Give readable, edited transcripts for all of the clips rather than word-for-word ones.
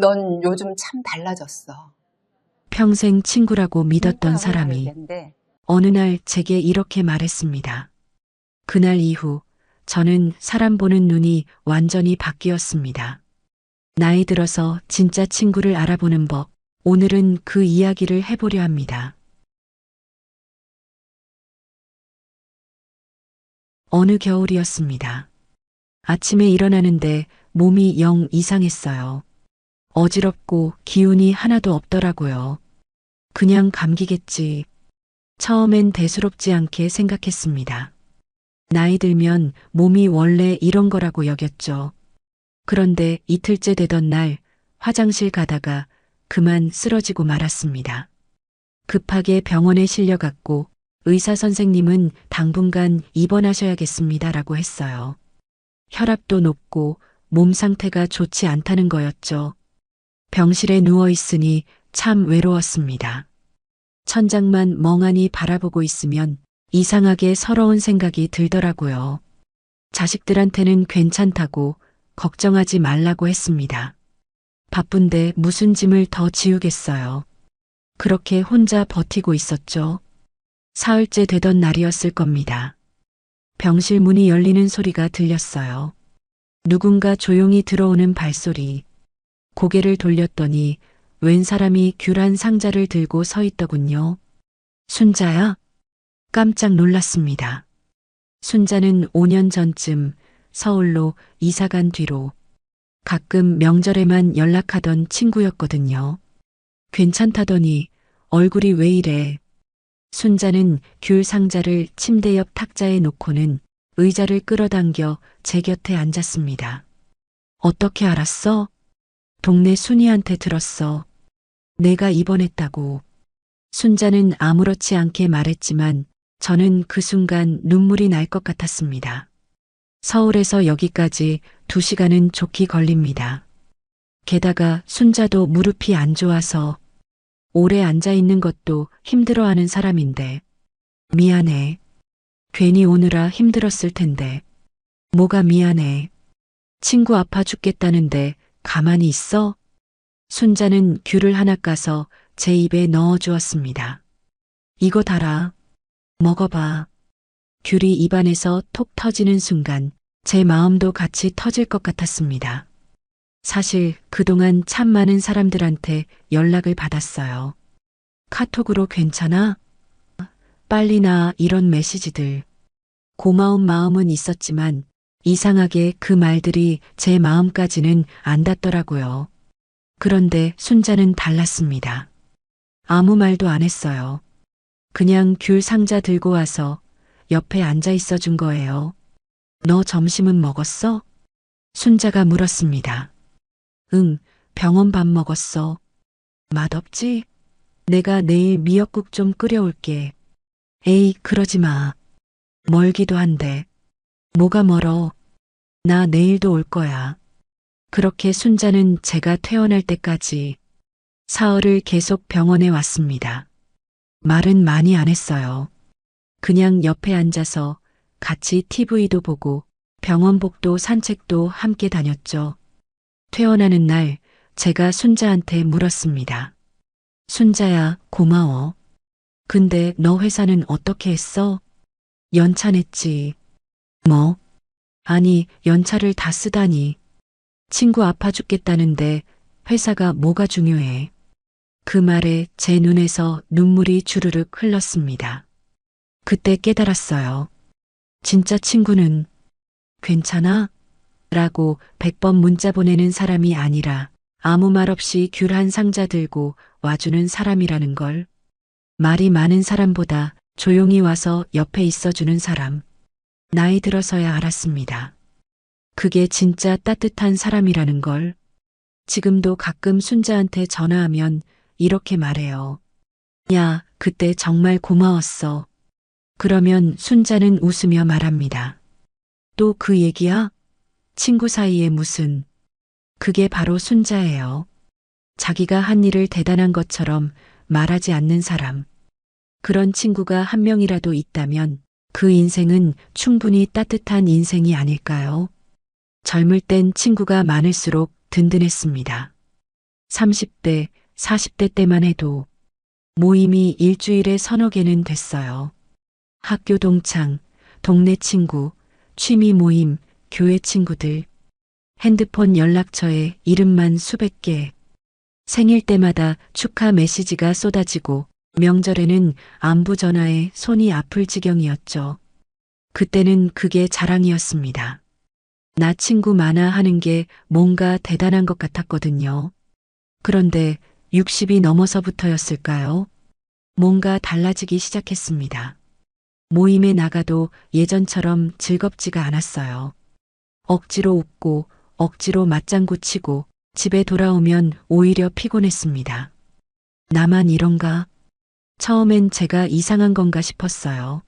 넌 요즘 참 달라졌어. 평생 친구라고 믿었던 누구랑은 사람이 다르겠는데. 어느 날 제게 이렇게 말했습니다. 그날 이후 저는 사람 보는 눈이 완전히 바뀌었습니다. 나이 들어서 진짜 친구를 알아보는 법, 오늘은 그 이야기를 해보려 합니다. 어느 겨울이었습니다. 아침에 일어나는데 몸이 영 이상했어요. 어지럽고 기운이 하나도 없더라고요. 그냥 감기겠지. 처음엔 대수롭지 않게 생각했습니다. 나이 들면 몸이 원래 이런 거라고 여겼죠. 그런데 이틀째 되던 날 화장실 가다가 그만 쓰러지고 말았습니다. 급하게 병원에 실려갔고 의사 선생님은 당분간 입원하셔야겠습니다라고 했어요. 혈압도 높고 몸 상태가 좋지 않다는 거였죠. 병실에 누워 있으니 참 외로웠습니다. 천장만 멍하니 바라보고 있으면 이상하게 서러운 생각이 들더라고요. 자식들한테는 괜찮다고 걱정하지 말라고 했습니다. 바쁜데 무슨 짐을 더 지우겠어요. 그렇게 혼자 버티고 있었죠. 사흘째 되던 날이었을 겁니다. 병실 문이 열리는 소리가 들렸어요. 누군가 조용히 들어오는 발소리. 고개를 돌렸더니 웬 사람이 귤한 상자를 들고 서 있더군요. 순자야? 깜짝 놀랐습니다. 순자는 5년 전쯤 서울로 이사간 뒤로 가끔 명절에만 연락하던 친구였거든요. 괜찮다더니 얼굴이 왜 이래? 순자는 귤 상자를 침대 옆 탁자에 놓고는 의자를 끌어당겨 제 곁에 앉았습니다. 어떻게 알았어? 동네 순이한테 들었어. 내가 입원했다고. 순자는 아무렇지 않게 말했지만 저는 그 순간 눈물이 날 것 같았습니다. 서울에서 여기까지 2시간은 좋게 걸립니다. 게다가 순자도 무릎이 안 좋아서 오래 앉아 있는 것도 힘들어하는 사람인데 미안해. 괜히 오느라 힘들었을 텐데. 뭐가 미안해. 친구 아파 죽겠다는데 가만히 있어? 순자는 귤을 하나 까서 제 입에 넣어 주었습니다. 이거 달아. 먹어봐. 귤이 입안에서 톡 터지는 순간 제 마음도 같이 터질 것 같았습니다. 사실 그동안 참 많은 사람들한테 연락을 받았어요. 카톡으로 괜찮아? 빨리 나 이런 메시지들. 고마운 마음은 있었지만 이상하게 그 말들이 제 마음까지는 안 닿더라고요. 그런데 순자는 달랐습니다. 아무 말도 안 했어요. 그냥 귤 상자 들고 와서 옆에 앉아 있어 준 거예요. 너 점심은 먹었어? 순자가 물었습니다. 응, 병원 밥 먹었어. 맛없지? 내가 내일 미역국 좀 끓여올게. 에이, 그러지 마. 멀기도 한데. 뭐가 멀어? 나 내일도 올 거야. 그렇게 순자는 제가 퇴원할 때까지 사흘을 계속 병원에 왔습니다. 말은 많이 안 했어요. 그냥 옆에 앉아서 같이 TV도 보고 병원복도 산책도 함께 다녔죠. 퇴원하는 날 제가 순자한테 물었습니다. 순자야, 고마워. 근데 너 회사는 어떻게 했어? 연차 냈지. 뭐? 아니, 연차를 다 쓰다니. 친구 아파 죽겠다는데 회사가 뭐가 중요해. 그 말에 제 눈에서 눈물이 주르륵 흘렀습니다. 그때 깨달았어요. 진짜 친구는 괜찮아? 라고 100번 문자 보내는 사람이 아니라 아무 말 없이 귤 한 상자 들고 와주는 사람이라는 걸. 말이 많은 사람보다 조용히 와서 옆에 있어주는 사람. 나이 들어서야 알았습니다. 그게 진짜 따뜻한 사람이라는 걸. 지금도 가끔 순자한테 전화하면 이렇게 말해요. 야, 그때 정말 고마웠어. 그러면 순자는 웃으며 말합니다. 또 그 얘기야? 친구 사이에 무슨. 그게 바로 순자예요. 자기가 한 일을 대단한 것처럼 말하지 않는 사람. 그런 친구가 한 명이라도 있다면 그 인생은 충분히 따뜻한 인생이 아닐까요? 젊을 땐 친구가 많을수록 든든했습니다. 30대, 40대 때만 해도 모임이 일주일에 서너 개는 됐어요. 학교 동창, 동네 친구, 취미 모임, 교회 친구들, 핸드폰 연락처에 이름만 수백 개. 생일 때마다 축하 메시지가 쏟아지고 명절에는 안부 전화에 손이 아플 지경이었죠. 그때는 그게 자랑이었습니다. 나 친구 많아 하는 게 뭔가 대단한 것 같았거든요. 그런데 60이 넘어서부터였을까요? 뭔가 달라지기 시작했습니다. 모임에 나가도 예전처럼 즐겁지가 않았어요. 억지로 웃고 억지로 맞장구 치고 집에 돌아오면 오히려 피곤했습니다. 나만 이런가? 처음엔 제가 이상한 건가 싶었어요.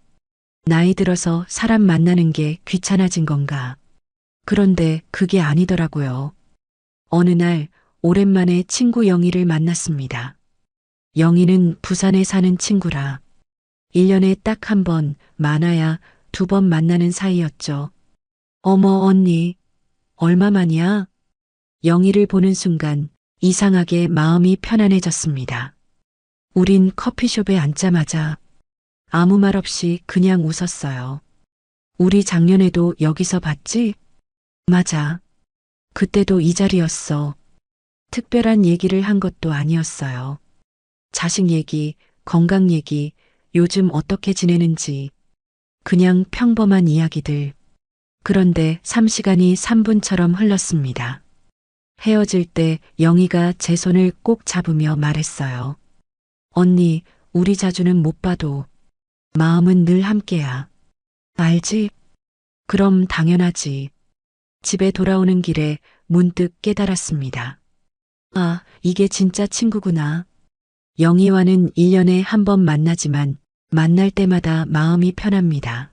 나이 들어서 사람 만나는 게 귀찮아진 건가? 그런데 그게 아니더라고요. 어느 날 오랜만에 친구 영희를 만났습니다. 영희는 부산에 사는 친구라 1년에 딱 한 번, 많아야 2번 만나는 사이였죠. 어머 언니, 얼마만이야? 영희를 보는 순간 이상하게 마음이 편안해졌습니다. 우린 커피숍에 앉자마자 아무 말 없이 그냥 웃었어요. 우리 작년에도 여기서 봤지? 맞아. 그때도 이 자리였어. 특별한 얘기를 한 것도 아니었어요. 자식 얘기, 건강 얘기, 요즘 어떻게 지내는지. 그냥 평범한 이야기들. 그런데 3시간이 3분처럼 흘렀습니다. 헤어질 때 영희가 제 손을 꼭 잡으며 말했어요. 언니, 우리 자주는 못 봐도 마음은 늘 함께야. 알지? 그럼 당연하지. 집에 돌아오는 길에 문득 깨달았습니다. 아, 이게 진짜 친구구나. 영희와는 1년에 한 번 만나지만 만날 때마다 마음이 편합니다.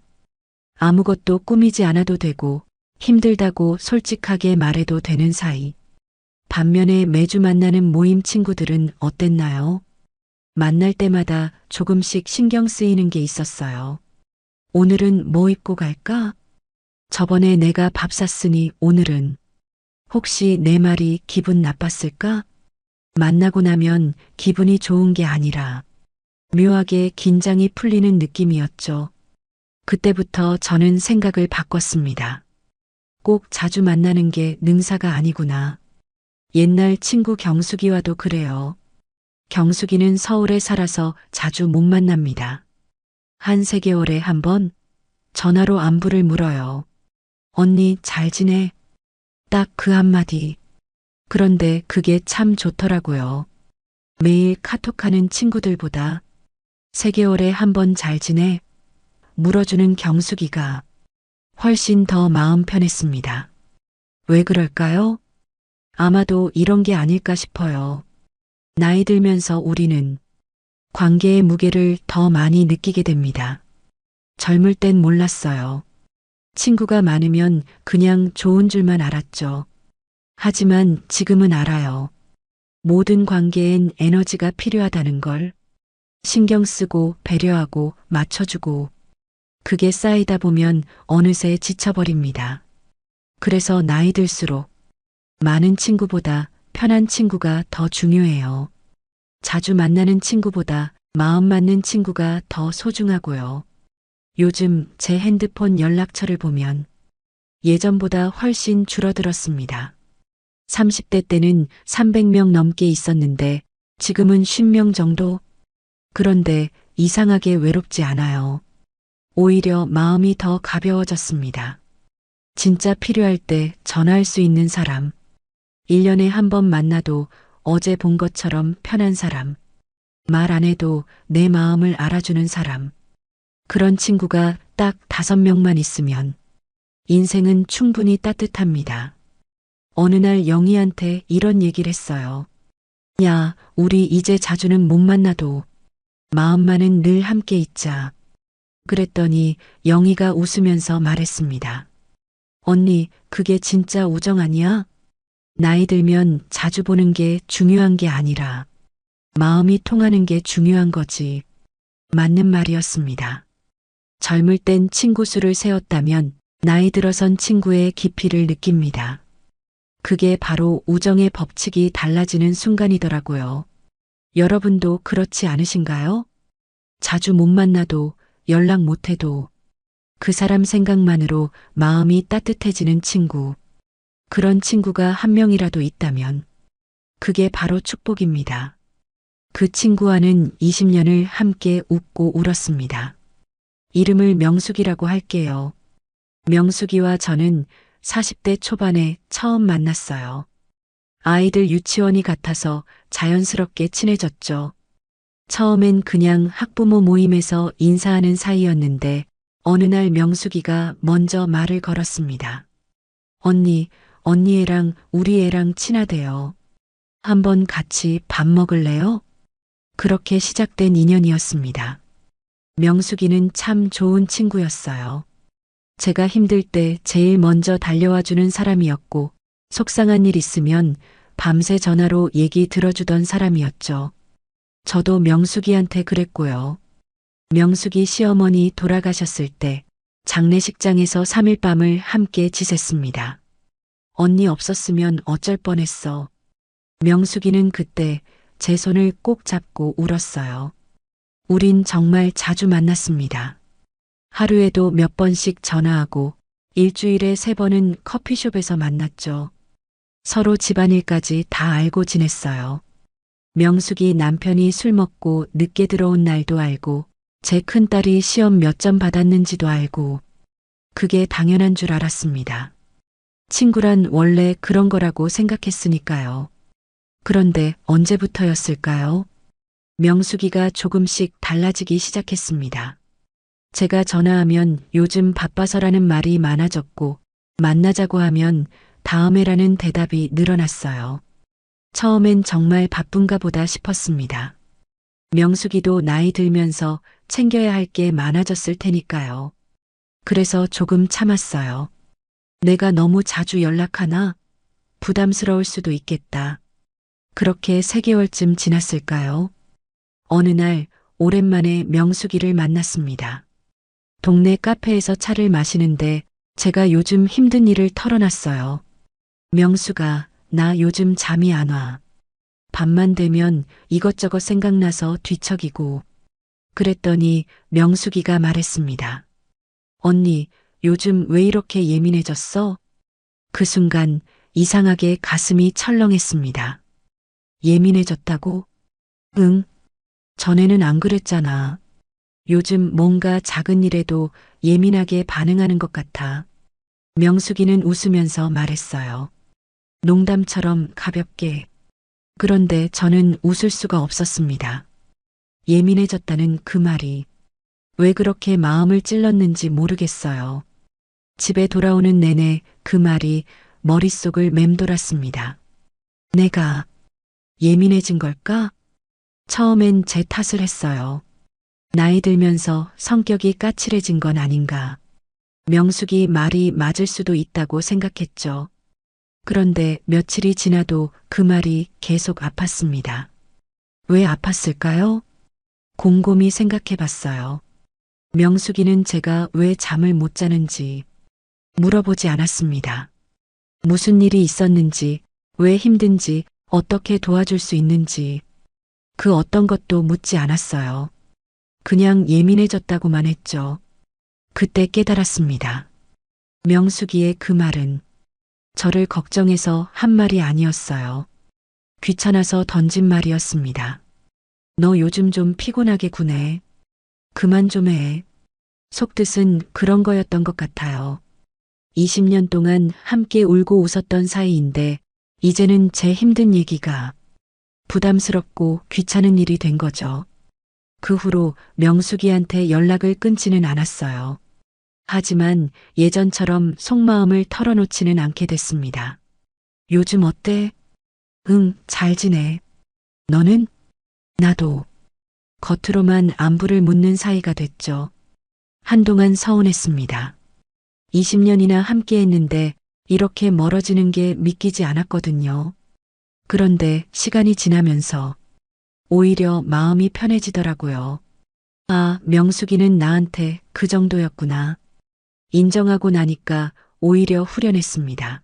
아무것도 꾸미지 않아도 되고 힘들다고 솔직하게 말해도 되는 사이. 반면에 매주 만나는 모임 친구들은 어땠나요? 만날 때마다 조금씩 신경 쓰이는 게 있었어요. 오늘은 뭐 입고 갈까? 저번에 내가 밥 샀으니 오늘은. 혹시 내 말이 기분 나빴을까? 만나고 나면 기분이 좋은 게 아니라 묘하게 긴장이 풀리는 느낌이었죠. 그때부터 저는 생각을 바꿨습니다. 꼭 자주 만나는 게 능사가 아니구나. 옛날 친구 경숙이와도 그래요. 경숙이는 서울에 살아서 자주 못 만납니다. 한 3개월에 한 번 전화로 안부를 물어요. 언니 잘 지내? 딱 그 한마디. 그런데 그게 참 좋더라고요. 매일 카톡하는 친구들보다 3개월에 한 번 잘 지내? 물어주는 경숙이가 훨씬 더 마음 편했습니다. 왜 그럴까요? 아마도 이런 게 아닐까 싶어요. 나이 들면서 우리는 관계의 무게를 더 많이 느끼게 됩니다. 젊을 땐 몰랐어요. 친구가 많으면 그냥 좋은 줄만 알았죠. 하지만 지금은 알아요. 모든 관계엔 에너지가 필요하다는 걸. 신경 쓰고 배려하고 맞춰주고 그게 쌓이다 보면 어느새 지쳐버립니다. 그래서 나이 들수록 많은 친구보다 편한 친구가 더 중요해요. 자주 만나는 친구보다 마음 맞는 친구가 더 소중하고요. 요즘 제 핸드폰 연락처를 보면 예전보다 훨씬 줄어들었습니다. 30대 때는 300명 넘게 있었는데 지금은 50명 정도? 그런데 이상하게 외롭지 않아요. 오히려 마음이 더 가벼워졌습니다. 진짜 필요할 때 전화할 수 있는 사람. 1년에 한 번 만나도 어제 본 것처럼 편한 사람. 말 안 해도 내 마음을 알아주는 사람. 그런 친구가 딱 5명만 있으면 인생은 충분히 따뜻합니다. 어느 날 영희한테 이런 얘기를 했어요. 야, 우리 이제 자주는 못 만나도 마음만은 늘 함께 있자. 그랬더니 영희가 웃으면서 말했습니다. 언니, 그게 진짜 우정 아니야? 나이 들면 자주 보는 게 중요한 게 아니라 마음이 통하는 게 중요한 거지. 맞는 말이었습니다. 젊을 땐 친구 수를 세웠다면 나이 들어선 친구의 깊이를 느낍니다. 그게 바로 우정의 법칙이 달라지는 순간이더라고요. 여러분도 그렇지 않으신가요? 자주 못 만나도 연락 못 해도 그 사람 생각만으로 마음이 따뜻해지는 친구. 그런 친구가 한 명이라도 있다면 그게 바로 축복입니다. 그 친구와는 20년을 함께 웃고 울었습니다. 이름을 명숙이라고 할게요. 명숙이와 저는 40대 초반에 처음 만났어요. 아이들 유치원이 같아서 자연스럽게 친해졌죠. 처음엔 그냥 학부모 모임에서 인사하는 사이였는데 어느 날 명숙이가 먼저 말을 걸었습니다. 언니 애랑 우리 애랑 친하대요. 한번 같이 밥 먹을래요? 그렇게 시작된 인연이었습니다. 명숙이는 참 좋은 친구였어요. 제가 힘들 때 제일 먼저 달려와 주는 사람이었고, 속상한 일 있으면 밤새 전화로 얘기 들어주던 사람이었죠. 저도 명숙이한테 그랬고요. 명숙이 시어머니 돌아가셨을 때 장례식장에서 3일 밤을 함께 지샜습니다. 언니 없었으면 어쩔 뻔했어. 명숙이는 그때 제 손을 꼭 잡고 울었어요. 우린 정말 자주 만났습니다. 하루에도 몇 번씩 전화하고 일주일에 3번은 커피숍에서 만났죠. 서로 집안일까지 다 알고 지냈어요. 명숙이 남편이 술 먹고 늦게 들어온 날도 알고 제 큰딸이 시험 몇 점 받았는지도 알고 그게 당연한 줄 알았습니다. 친구란 원래 그런 거라고 생각했으니까요. 그런데 언제부터였을까요? 명숙이가 조금씩 달라지기 시작했습니다. 제가 전화하면 요즘 바빠서라는 말이 많아졌고 만나자고 하면 다음에라는 대답이 늘어났어요. 처음엔 정말 바쁜가 보다 싶었습니다. 명숙이도 나이 들면서 챙겨야 할 게 많아졌을 테니까요. 그래서 조금 참았어요. 내가 너무 자주 연락하나? 부담스러울 수도 있겠다. 그렇게 3개월쯤 지났을까요? 어느 날 오랜만에 명숙이를 만났습니다. 동네 카페에서 차를 마시는데 제가 요즘 힘든 일을 털어놨어요. 명숙아, 나 요즘 잠이 안 와. 밤만 되면 이것저것 생각나서 뒤척이고. 그랬더니 명숙이가 말했습니다. 언니, 요즘 왜 이렇게 예민해졌어? 그 순간 이상하게 가슴이 철렁했습니다. 예민해졌다고? 응. 전에는 안 그랬잖아. 요즘 뭔가 작은 일에도 예민하게 반응하는 것 같아. 명숙이는 웃으면서 말했어요. 농담처럼 가볍게. 그런데 저는 웃을 수가 없었습니다. 예민해졌다는 그 말이 왜 그렇게 마음을 찔렀는지 모르겠어요. 집에 돌아오는 내내 그 말이 머릿속을 맴돌았습니다. 내가 예민해진 걸까? 처음엔 제 탓을 했어요. 나이 들면서 성격이 까칠해진 건 아닌가. 명숙이 말이 맞을 수도 있다고 생각했죠. 그런데 며칠이 지나도 그 말이 계속 아팠습니다. 왜 아팠을까요? 곰곰이 생각해 봤어요. 명숙이는 제가 왜 잠을 못 자는지 물어보지 않았습니다. 무슨 일이 있었는지, 왜 힘든지, 어떻게 도와줄 수 있는지 그 어떤 것도 묻지 않았어요. 그냥 예민해졌다고만 했죠. 그때 깨달았습니다. 명숙이의 그 말은 저를 걱정해서 한 말이 아니었어요. 귀찮아서 던진 말이었습니다. 너 요즘 좀 피곤하게 구네. 그만 좀 해. 속뜻은 그런 거였던 것 같아요. 20년 동안 함께 울고 웃었던 사이인데 이제는 제 힘든 얘기가 부담스럽고 귀찮은 일이 된 거죠. 그 후로 명숙이한테 연락을 끊지는 않았어요. 하지만 예전처럼 속마음을 털어놓지는 않게 됐습니다. 요즘 어때? 응, 잘 지내. 너는? 나도. 겉으로만 안부를 묻는 사이가 됐죠. 한동안 서운했습니다. 20년이나 함께 했는데 이렇게 멀어지는 게 믿기지 않았거든요. 그런데 시간이 지나면서 오히려 마음이 편해지더라고요. 아, 명숙이는 나한테 그 정도였구나. 인정하고 나니까 오히려 후련했습니다.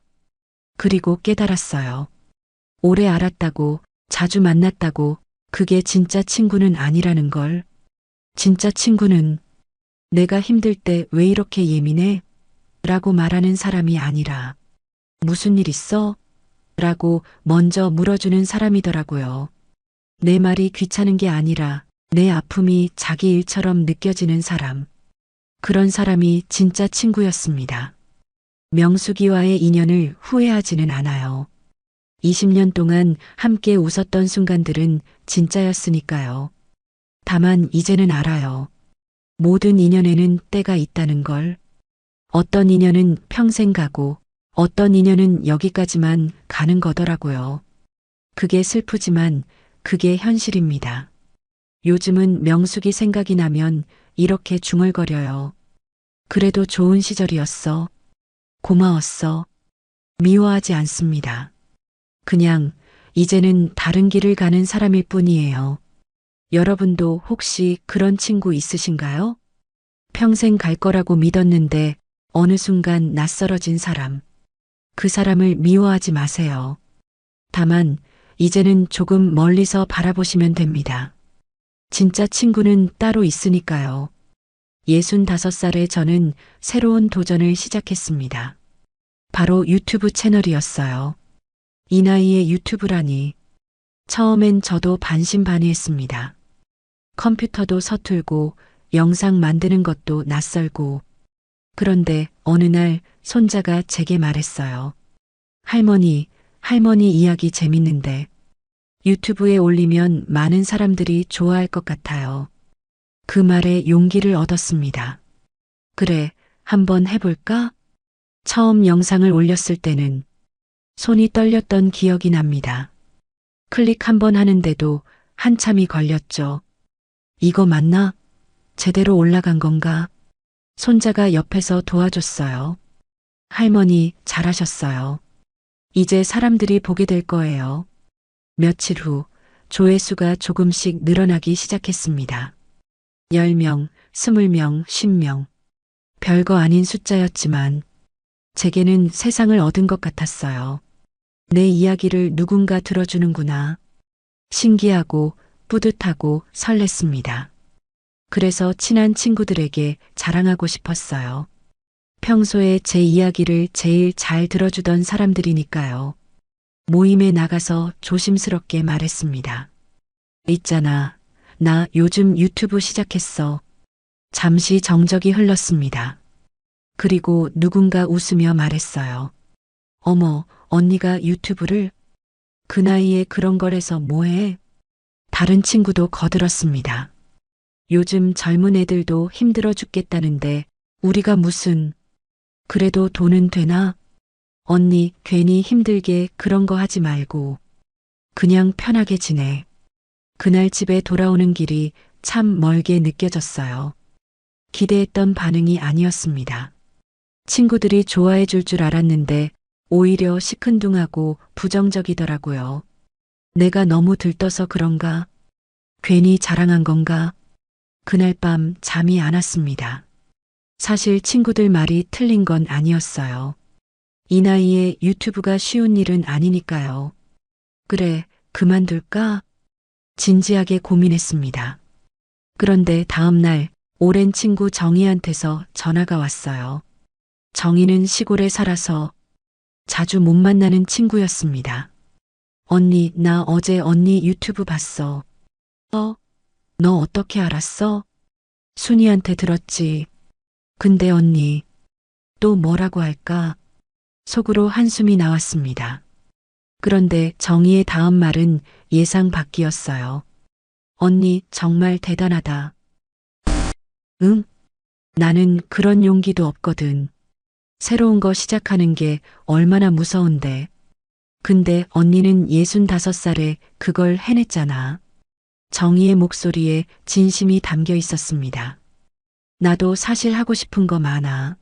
그리고 깨달았어요. 오래 알았다고, 자주 만났다고, 그게 진짜 친구는 아니라는 걸. 진짜 친구는 내가 힘들 때 왜 이렇게 예민해? 라고 말하는 사람이 아니라 무슨 일 있어? 라고 먼저 물어주는 사람이더라고요. 내 말이 귀찮은 게 아니라 내 아픔이 자기 일처럼 느껴지는 사람. 그런 사람이 진짜 친구였습니다. 명숙이와의 인연을 후회하지는 않아요. 20년 동안 함께 웃었던 순간들은 진짜였으니까요. 다만 이제는 알아요. 모든 인연에는 때가 있다는 걸. 어떤 인연은 평생 가고 어떤 인연은 여기까지만 가는 거더라고요. 그게 슬프지만 그게 현실입니다. 요즘은 명숙이 생각이 나면 이렇게 중얼거려요. 그래도 좋은 시절이었어. 고마웠어. 미워하지 않습니다. 그냥 이제는 다른 길을 가는 사람일 뿐이에요. 여러분도 혹시 그런 친구 있으신가요? 평생 갈 거라고 믿었는데 어느 순간 낯설어진 사람. 그 사람을 미워하지 마세요. 다만 이제는 조금 멀리서 바라보시면 됩니다. 진짜 친구는 따로 있으니까요. 65살의 저는 새로운 도전을 시작했습니다. 바로 유튜브 채널이었어요. 이 나이에 유튜브라니. 처음엔 저도 반신반의했습니다. 컴퓨터도 서툴고 영상 만드는 것도 낯설고. 그런데 어느 날 손자가 제게 말했어요. 할머니 이야기 재밌는데 유튜브에 올리면 많은 사람들이 좋아할 것 같아요. 그 말에 용기를 얻었습니다. 그래, 한번 해볼까? 처음 영상을 올렸을 때는 손이 떨렸던 기억이 납니다. 클릭 한번 하는데도 한참이 걸렸죠. 이거 맞나? 제대로 올라간 건가? 손자가 옆에서 도와줬어요. 할머니, 잘하셨어요. 이제 사람들이 보게 될 거예요. 며칠 후 조회수가 조금씩 늘어나기 시작했습니다. 10명, 20명, 10명. 별거 아닌 숫자였지만 제게는 세상을 얻은 것 같았어요. 내 이야기를 누군가 들어주는구나. 신기하고 뿌듯하고 설렜습니다. 그래서 친한 친구들에게 자랑하고 싶었어요. 평소에 제 이야기를 제일 잘 들어주던 사람들이니까요. 모임에 나가서 조심스럽게 말했습니다. 있잖아, 나 요즘 유튜브 시작했어. 잠시 정적이 흘렀습니다. 그리고 누군가 웃으며 말했어요. 어머, 언니가 유튜브를? 그 나이에 그런 걸 해서 뭐해? 다른 친구도 거들었습니다. 요즘 젊은 애들도 힘들어 죽겠다는데 우리가 무슨. 그래도 돈은 되나? 언니 괜히 힘들게 그런 거 하지 말고 그냥 편하게 지내. 그날 집에 돌아오는 길이 참 멀게 느껴졌어요. 기대했던 반응이 아니었습니다. 친구들이 좋아해 줄 줄 알았는데 오히려 시큰둥하고 부정적이더라고요. 내가 너무 들떠서 그런가? 괜히 자랑한 건가? 그날 밤 잠이 안 왔습니다. 사실 친구들 말이 틀린 건 아니었어요. 이 나이에 유튜브가 쉬운 일은 아니니까요. 그래, 그만둘까? 진지하게 고민했습니다. 그런데 다음 날 오랜 친구 정희한테서 전화가 왔어요. 정희는 시골에 살아서 자주 못 만나는 친구였습니다. 언니, 나 어제 언니 유튜브 봤어. 너 어떻게 알았어? 순이한테 들었지. 근데 언니, 또 뭐라고 할까? 속으로 한숨이 나왔습니다. 그런데 정희의 다음 말은 예상 밖이었어요. 언니, 정말 대단하다. 응? 나는 그런 용기도 없거든. 새로운 거 시작하는 게 얼마나 무서운데. 근데 언니는 65살에 그걸 해냈잖아. 정희의 목소리에 진심이 담겨 있었습니다. 나도 사실 하고 싶은 거 많아.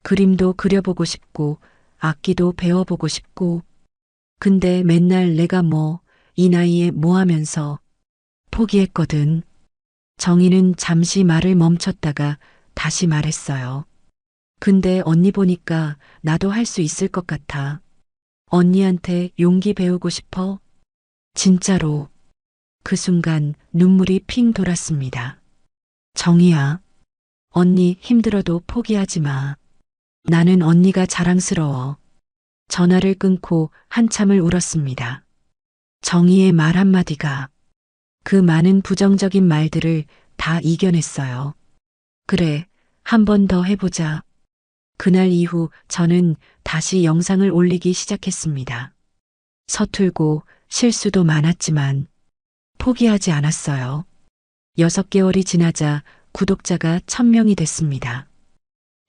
그림도 그려보고 싶고, 악기도 배워보고 싶고. 근데 맨날 내가 이 나이에 뭐 하면서 포기했거든. 정희는 잠시 말을 멈췄다가 다시 말했어요. 근데 언니 보니까 나도 할 수 있을 것 같아. 언니한테 용기 배우고 싶어? 진짜로. 그 순간 눈물이 핑 돌았습니다. 정희야, 언니 힘들어도 포기하지 마. 나는 언니가 자랑스러워. 전화를 끊고 한참을 울었습니다. 정희의 말 한마디가 그 많은 부정적인 말들을 다 이겨냈어요. 그래, 한 번 더 해보자. 그날 이후 저는 다시 영상을 올리기 시작했습니다. 서툴고 실수도 많았지만 포기하지 않았어요. 6개월이 지나자 구독자가 1000명이 됐습니다.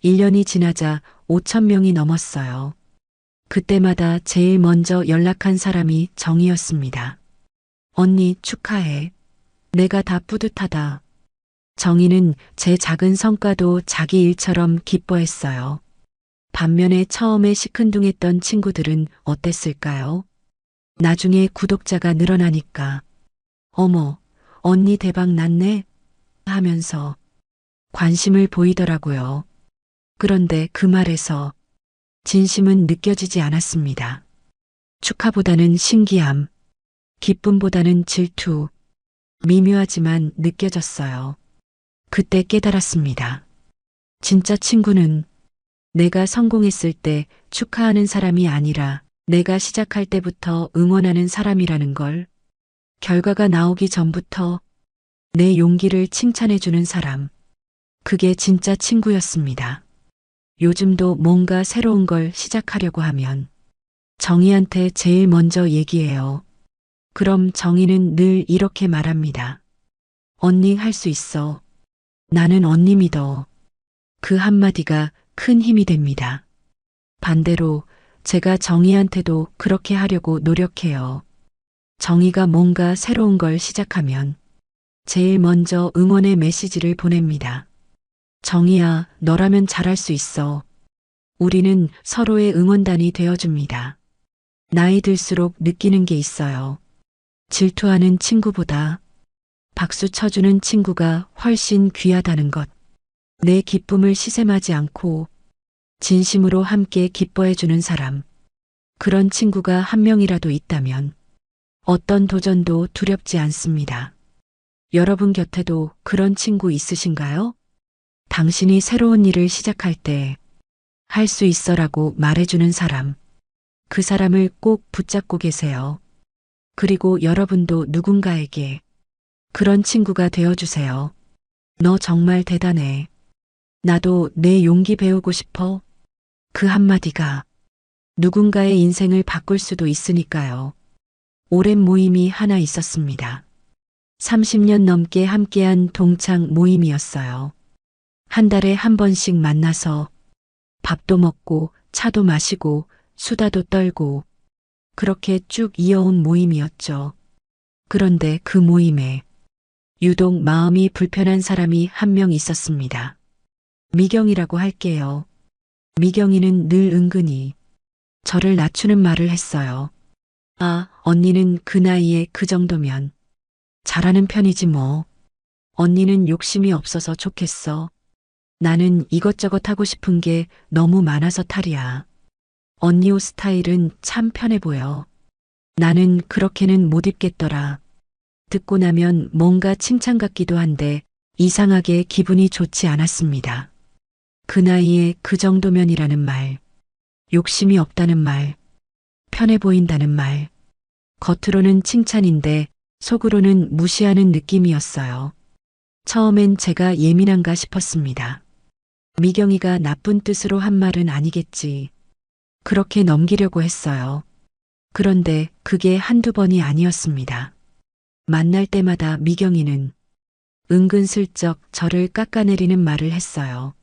1년이 지나자 5000명이 넘었어요. 그때마다 제일 먼저 연락한 사람이 정희였습니다. 언니 축하해. 내가 다 뿌듯하다. 정희는 제 작은 성과도 자기 일처럼 기뻐했어요. 반면에 처음에 시큰둥했던 친구들은 어땠을까요? 나중에 구독자가 늘어나니까 어머, 언니 대박 났네 하면서 관심을 보이더라고요. 그런데 그 말에서 진심은 느껴지지 않았습니다. 축하보다는 신기함, 기쁨보다는 질투, 미묘하지만 느껴졌어요. 그때 깨달았습니다. 진짜 친구는 내가 성공했을 때 축하하는 사람이 아니라 내가 시작할 때부터 응원하는 사람이라는 걸, 결과가 나오기 전부터 내 용기를 칭찬해주는 사람, 그게 진짜 친구였습니다. 요즘도 뭔가 새로운 걸 시작하려고 하면 정희한테 제일 먼저 얘기해요. 그럼 정희는 늘 이렇게 말합니다. 언니 할 수 있어. 나는 언니 믿어. 그 한마디가 큰 힘이 됩니다. 반대로 제가 정희한테도 그렇게 하려고 노력해요. 정희가 뭔가 새로운 걸 시작하면 제일 먼저 응원의 메시지를 보냅니다. 정희야, 너라면 잘할 수 있어. 우리는 서로의 응원단이 되어줍니다. 나이 들수록 느끼는 게 있어요. 질투하는 친구보다 박수 쳐주는 친구가 훨씬 귀하다는 것. 내 기쁨을 시샘하지 않고 진심으로 함께 기뻐해주는 사람. 그런 친구가 한 명이라도 있다면 어떤 도전도 두렵지 않습니다. 여러분 곁에도 그런 친구 있으신가요? 당신이 새로운 일을 시작할 때 할 수 있어라고 말해주는 사람. 그 사람을 꼭 붙잡고 계세요. 그리고 여러분도 누군가에게 그런 친구가 되어주세요. 너 정말 대단해. 나도 내 용기 배우고 싶어. 그 한마디가 누군가의 인생을 바꿀 수도 있으니까요. 오랜 모임이 하나 있었습니다. 30년 넘게 함께한 동창 모임이었어요. 한 달에 한 번씩 만나서 밥도 먹고 차도 마시고 수다도 떨고 그렇게 쭉 이어온 모임이었죠. 그런데 그 모임에 유독 마음이 불편한 사람이 한 명 있었습니다. 미경이라고 할게요. 미경이는 늘 은근히 저를 낮추는 말을 했어요. 아, 언니는 그 나이에 그 정도면 잘하는 편이지 뭐. 언니는 욕심이 없어서 좋겠어. 나는 이것저것 하고 싶은 게 너무 많아서 탈이야. 언니 옷 스타일은 참 편해 보여. 나는 그렇게는 못 입겠더라. 듣고 나면 뭔가 칭찬 같기도 한데 이상하게 기분이 좋지 않았습니다. 그 나이에 그 정도면이라는 말, 욕심이 없다는 말, 편해 보인다는 말, 겉으로는 칭찬인데 속으로는 무시하는 느낌이었어요. 처음엔 제가 예민한가 싶었습니다. 미경이가 나쁜 뜻으로 한 말은 아니겠지. 그렇게 넘기려고 했어요. 그런데 그게 한두 번이 아니었습니다. 만날 때마다 미경이는 은근슬쩍 저를 깎아내리는 말을 했어요.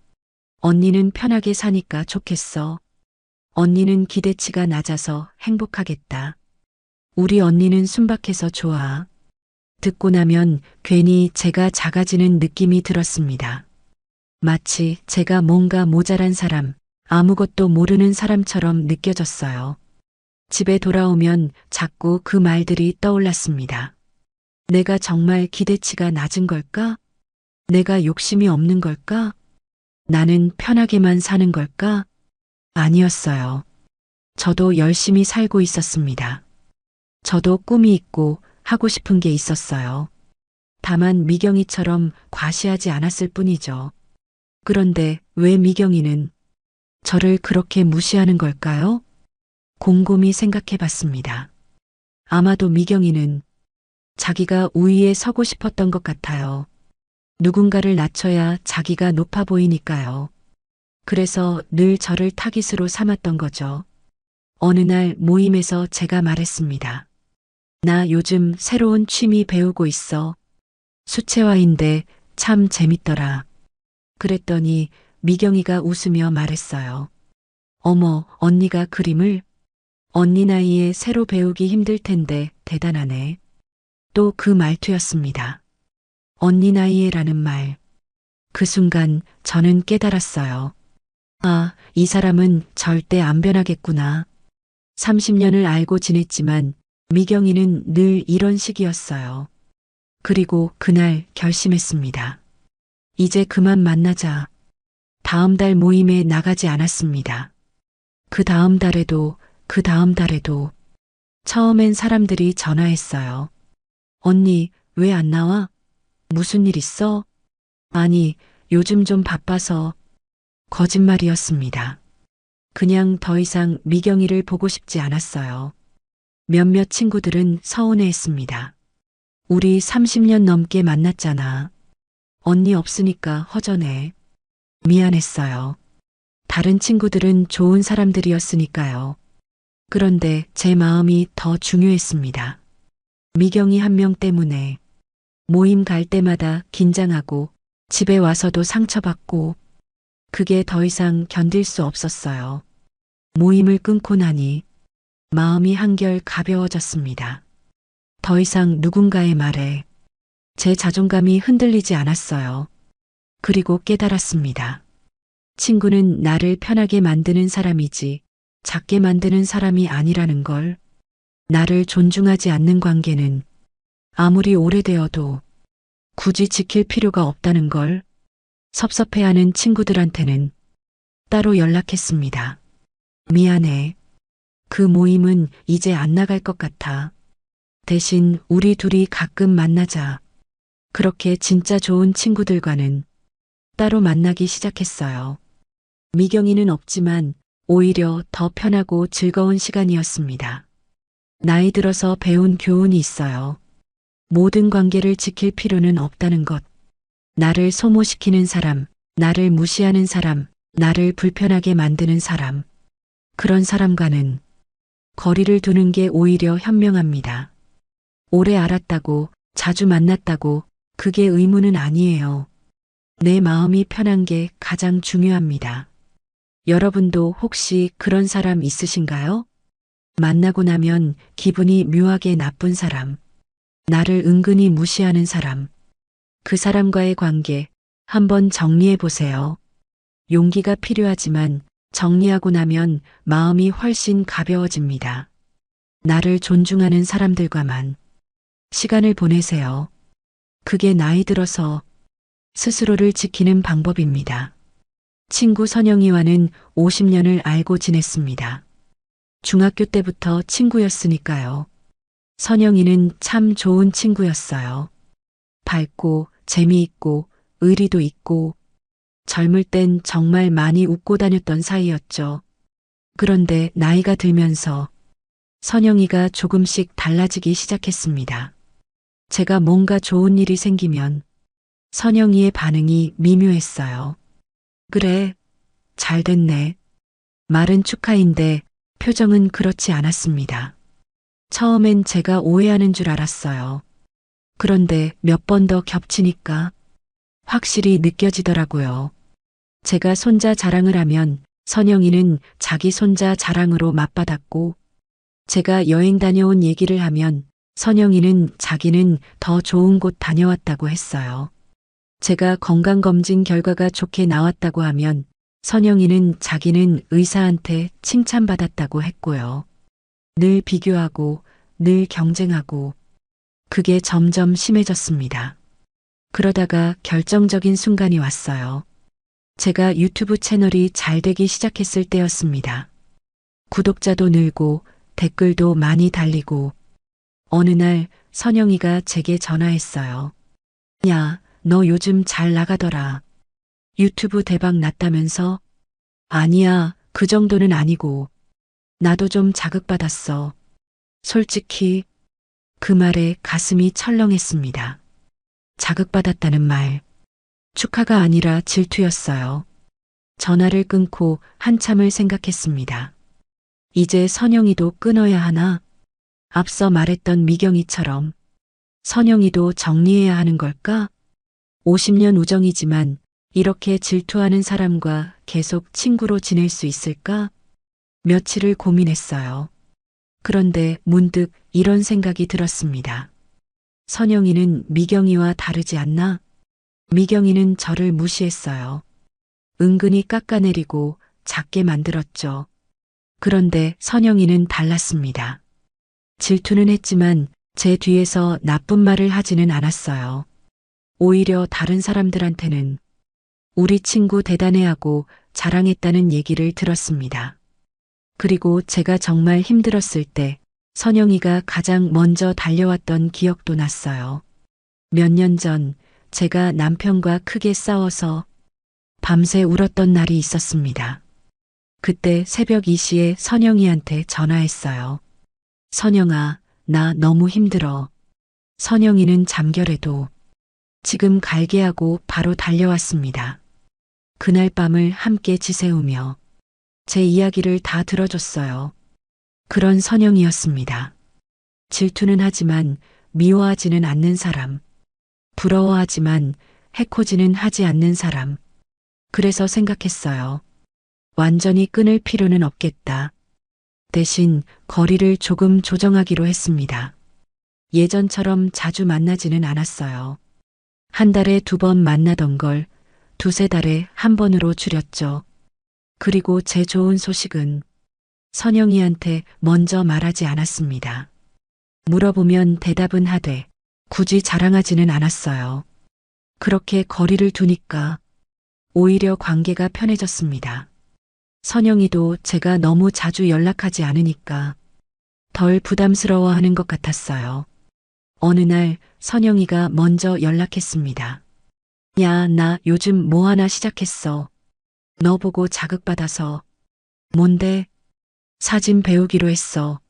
언니는 편하게 사니까 좋겠어. 언니는 기대치가 낮아서 행복하겠다. 우리 언니는 순박해서 좋아. 듣고 나면 괜히 제가 작아지는 느낌이 들었습니다. 마치 제가 뭔가 모자란 사람, 아무것도 모르는 사람처럼 느껴졌어요. 집에 돌아오면 자꾸 그 말들이 떠올랐습니다. 내가 정말 기대치가 낮은 걸까? 내가 욕심이 없는 걸까? 나는 편하게만 사는 걸까? 아니었어요. 저도 열심히 살고 있었습니다. 저도 꿈이 있고 하고 싶은 게 있었어요. 다만 미경이처럼 과시하지 않았을 뿐이죠. 그런데 왜 미경이는 저를 그렇게 무시하는 걸까요? 곰곰이 생각해 봤습니다. 아마도 미경이는 자기가 우위에 서고 싶었던 것 같아요. 누군가를 낮춰야 자기가 높아 보이니까요. 그래서 늘 저를 타깃으로 삼았던 거죠. 어느 날 모임에서 제가 말했습니다. 나 요즘 새로운 취미 배우고 있어. 수채화인데 참 재밌더라. 그랬더니 미경이가 웃으며 말했어요. 어머, 언니가 그림을? 언니 나이에 새로 배우기 힘들 텐데 대단하네. 또 그 말투였습니다. 언니 나이에라는 말. 그 순간 저는 깨달았어요. 아, 이 사람은 절대 안 변하겠구나. 30년을 알고 지냈지만 미경이는 늘 이런 식이었어요. 그리고 그날 결심했습니다. 이제 그만 만나자. 다음 달 모임에 나가지 않았습니다. 그 다음 달에도 그 다음 달에도 처음엔 사람들이 전화했어요. 언니, 왜 안 나와? 무슨 일 있어? 아니, 요즘 좀 바빠서. 거짓말이었습니다. 그냥 더 이상 미경이를 보고 싶지 않았어요. 몇몇 친구들은 서운해했습니다. 우리 30년 넘게 만났잖아. 언니 없으니까 허전해. 미안했어요. 다른 친구들은 좋은 사람들이었으니까요. 그런데 제 마음이 더 중요했습니다. 미경이 한 명 때문에 모임 갈 때마다 긴장하고 집에 와서도 상처받고 그게 더 이상 견딜 수 없었어요. 모임을 끊고 나니 마음이 한결 가벼워졌습니다. 더 이상 누군가의 말에 제 자존감이 흔들리지 않았어요. 그리고 깨달았습니다. 친구는 나를 편하게 만드는 사람이지 작게 만드는 사람이 아니라는 걸. 나를 존중하지 않는 관계는 아무리 오래되어도 굳이 지킬 필요가 없다는 걸. 섭섭해하는 친구들한테는 따로 연락했습니다. 미안해. 그 모임은 이제 안 나갈 것 같아. 대신 우리 둘이 가끔 만나자. 그렇게 진짜 좋은 친구들과는 따로 만나기 시작했어요. 미경이는 없지만 오히려 더 편하고 즐거운 시간이었습니다. 나이 들어서 배운 교훈이 있어요. 모든 관계를 지킬 필요는 없다는 것. 나를 소모시키는 사람, 나를 무시하는 사람, 나를 불편하게 만드는 사람. 그런 사람과는 거리를 두는 게 오히려 현명합니다. 오래 알았다고, 자주 만났다고, 그게 의무는 아니에요. 내 마음이 편한 게 가장 중요합니다. 여러분도 혹시 그런 사람 있으신가요? 만나고 나면 기분이 묘하게 나쁜 사람, 나를 은근히 무시하는 사람, 그 사람과의 관계 한번 정리해 보세요. 용기가 필요하지만 정리하고 나면 마음이 훨씬 가벼워집니다. 나를 존중하는 사람들과만 시간을 보내세요. 그게 나이 들어서 스스로를 지키는 방법입니다. 친구 선영이와는 50년을 알고 지냈습니다. 중학교 때부터 친구였으니까요. 선영이는 참 좋은 친구였어요. 밝고 재미있고 의리도 있고 젊을 땐 정말 많이 웃고 다녔던 사이였죠. 그런데 나이가 들면서 선영이가 조금씩 달라지기 시작했습니다. 제가 뭔가 좋은 일이 생기면 선영이의 반응이 미묘했어요. 그래, 잘 됐네. 말은 축하인데 표정은 그렇지 않았습니다. 처음엔 제가 오해하는 줄 알았어요. 그런데 몇 번 더 겹치니까 확실히 느껴지더라고요. 제가 손자 자랑을 하면 선영이는 자기 손자 자랑으로 맞받았고, 제가 여행 다녀온 얘기를 하면 선영이는 자기는 더 좋은 곳 다녀왔다고 했어요. 제가 건강검진 결과가 좋게 나왔다고 하면 선영이는 자기는 의사한테 칭찬받았다고 했고요. 늘 비교하고 늘 경쟁하고 그게 점점 심해졌습니다. 그러다가 결정적인 순간이 왔어요. 제가 유튜브 채널이 잘 되기 시작했을 때였습니다. 구독자도 늘고 댓글도 많이 달리고 어느 날 선영이가 제게 전화했어요. 야, 너 요즘 잘 나가더라. 유튜브 대박 났다면서? 아니야, 그 정도는 아니고. 나도 좀 자극받았어. 솔직히 그 말에 가슴이 철렁했습니다. 자극받았다는 말. 축하가 아니라 질투였어요. 전화를 끊고 한참을 생각했습니다. 이제 선영이도 끊어야 하나? 앞서 말했던 미경이처럼 선영이도 정리해야 하는 걸까? 50년 우정이지만 이렇게 질투하는 사람과 계속 친구로 지낼 수 있을까? 며칠을 고민했어요. 그런데 문득 이런 생각이 들었습니다. 선영이는 미경이와 다르지 않나? 미경이는 저를 무시했어요. 은근히 깎아내리고 작게 만들었죠. 그런데 선영이는 달랐습니다. 질투는 했지만 제 뒤에서 나쁜 말을 하지는 않았어요. 오히려 다른 사람들한테는 우리 친구 대단해하고 자랑했다는 얘기를 들었습니다. 그리고 제가 정말 힘들었을 때 선영이가 가장 먼저 달려왔던 기억도 났어요. 몇 년 전 제가 남편과 크게 싸워서 밤새 울었던 날이 있었습니다. 그때 새벽 2시에 선영이한테 전화했어요. 선영아, 나 너무 힘들어. 선영이는 잠결에도 지금 갈게 하고 바로 달려왔습니다. 그날 밤을 함께 지새우며 제 이야기를 다 들어줬어요. 그런 선영이었습니다. 질투는 하지만 미워하지는 않는 사람. 부러워하지만 해코지는 하지 않는 사람. 그래서 생각했어요. 완전히 끊을 필요는 없겠다. 대신 거리를 조금 조정하기로 했습니다. 예전처럼 자주 만나지는 않았어요. 한 달에 2번 만나던 걸 2~3달에 1번으로 줄였죠. 그리고 제 좋은 소식은 선영이한테 먼저 말하지 않았습니다. 물어보면 대답은 하되 굳이 자랑하지는 않았어요. 그렇게 거리를 두니까 오히려 관계가 편해졌습니다. 선영이도 제가 너무 자주 연락하지 않으니까 덜 부담스러워하는 것 같았어요. 어느 날 선영이가 먼저 연락했습니다. 야, 나 요즘 뭐 하나 시작했어. 너 보고 자극받아서. 뭔데? 사진 배우기로 했어.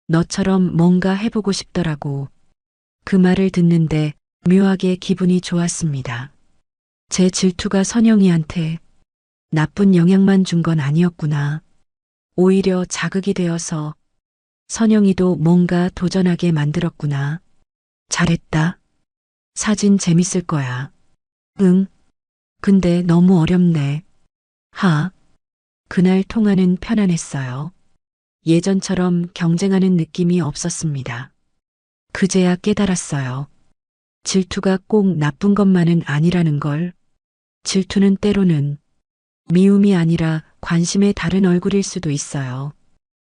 너처럼 뭔가 해보고 싶더라고. 그 말을 듣는데 묘하게 기분이 좋았습니다. 제 질투가 선영이한테 나쁜 영향만 준 건 아니었구나. 오히려 자극이 되어서 선영이도 뭔가 도전하게 만들었구나. 잘했다. 사진 재밌을 거야. 응. 근데 너무 어렵네. 하. 그날 통화는 편안했어요. 예전처럼 경쟁하는 느낌이 없었습니다. 그제야 깨달았어요. 질투가 꼭 나쁜 것만은 아니라는 걸. 질투는 때로는 미움이 아니라 관심의 다른 얼굴일 수도 있어요.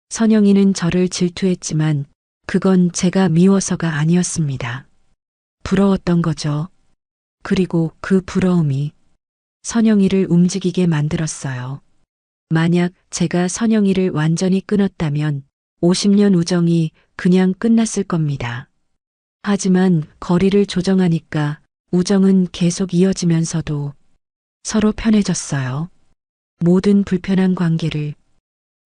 선영이는 저를 질투했지만 그건 제가 미워서가 아니었습니다. 부러웠던 거죠. 그리고 그 부러움이 선영이를 움직이게 만들었어요. 만약 제가 선영이를 완전히 끊었다면 50년 우정이 그냥 끝났을 겁니다. 하지만 거리를 조정하니까 우정은 계속 이어지면서도 서로 편해졌어요. 모든 불편한 관계를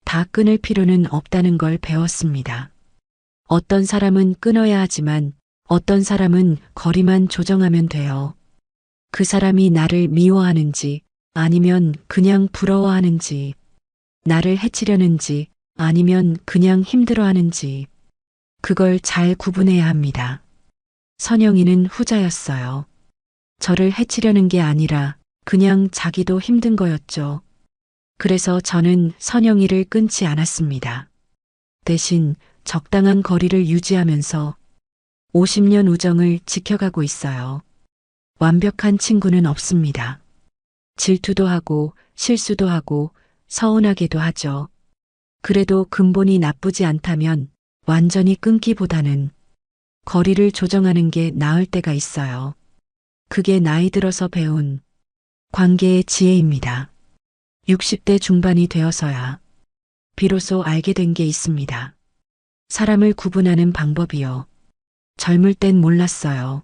다 끊을 필요는 없다는 걸 배웠습니다. 어떤 사람은 끊어야 하지만 어떤 사람은 거리만 조정하면 돼요. 그 사람이 나를 미워하는지 아니면 그냥 부러워하는지, 나를 해치려는지 아니면 그냥 힘들어하는지, 그걸 잘 구분해야 합니다. 선영이는 후자였어요. 저를 해치려는 게 아니라 그냥 자기도 힘든 거였죠. 그래서 저는 선영이를 끊지 않았습니다. 대신 적당한 거리를 유지하면서 50년 우정을 지켜가고 있어요. 완벽한 친구는 없습니다. 질투도 하고 실수도 하고 서운하게도 하죠. 그래도 근본이 나쁘지 않다면 완전히 끊기보다는 거리를 조정하는 게 나을 때가 있어요. 그게 나이 들어서 배운 관계의 지혜입니다. 60대 중반이 되어서야 비로소 알게 된 게 있습니다. 사람을 구분하는 방법이요. 젊을 땐 몰랐어요.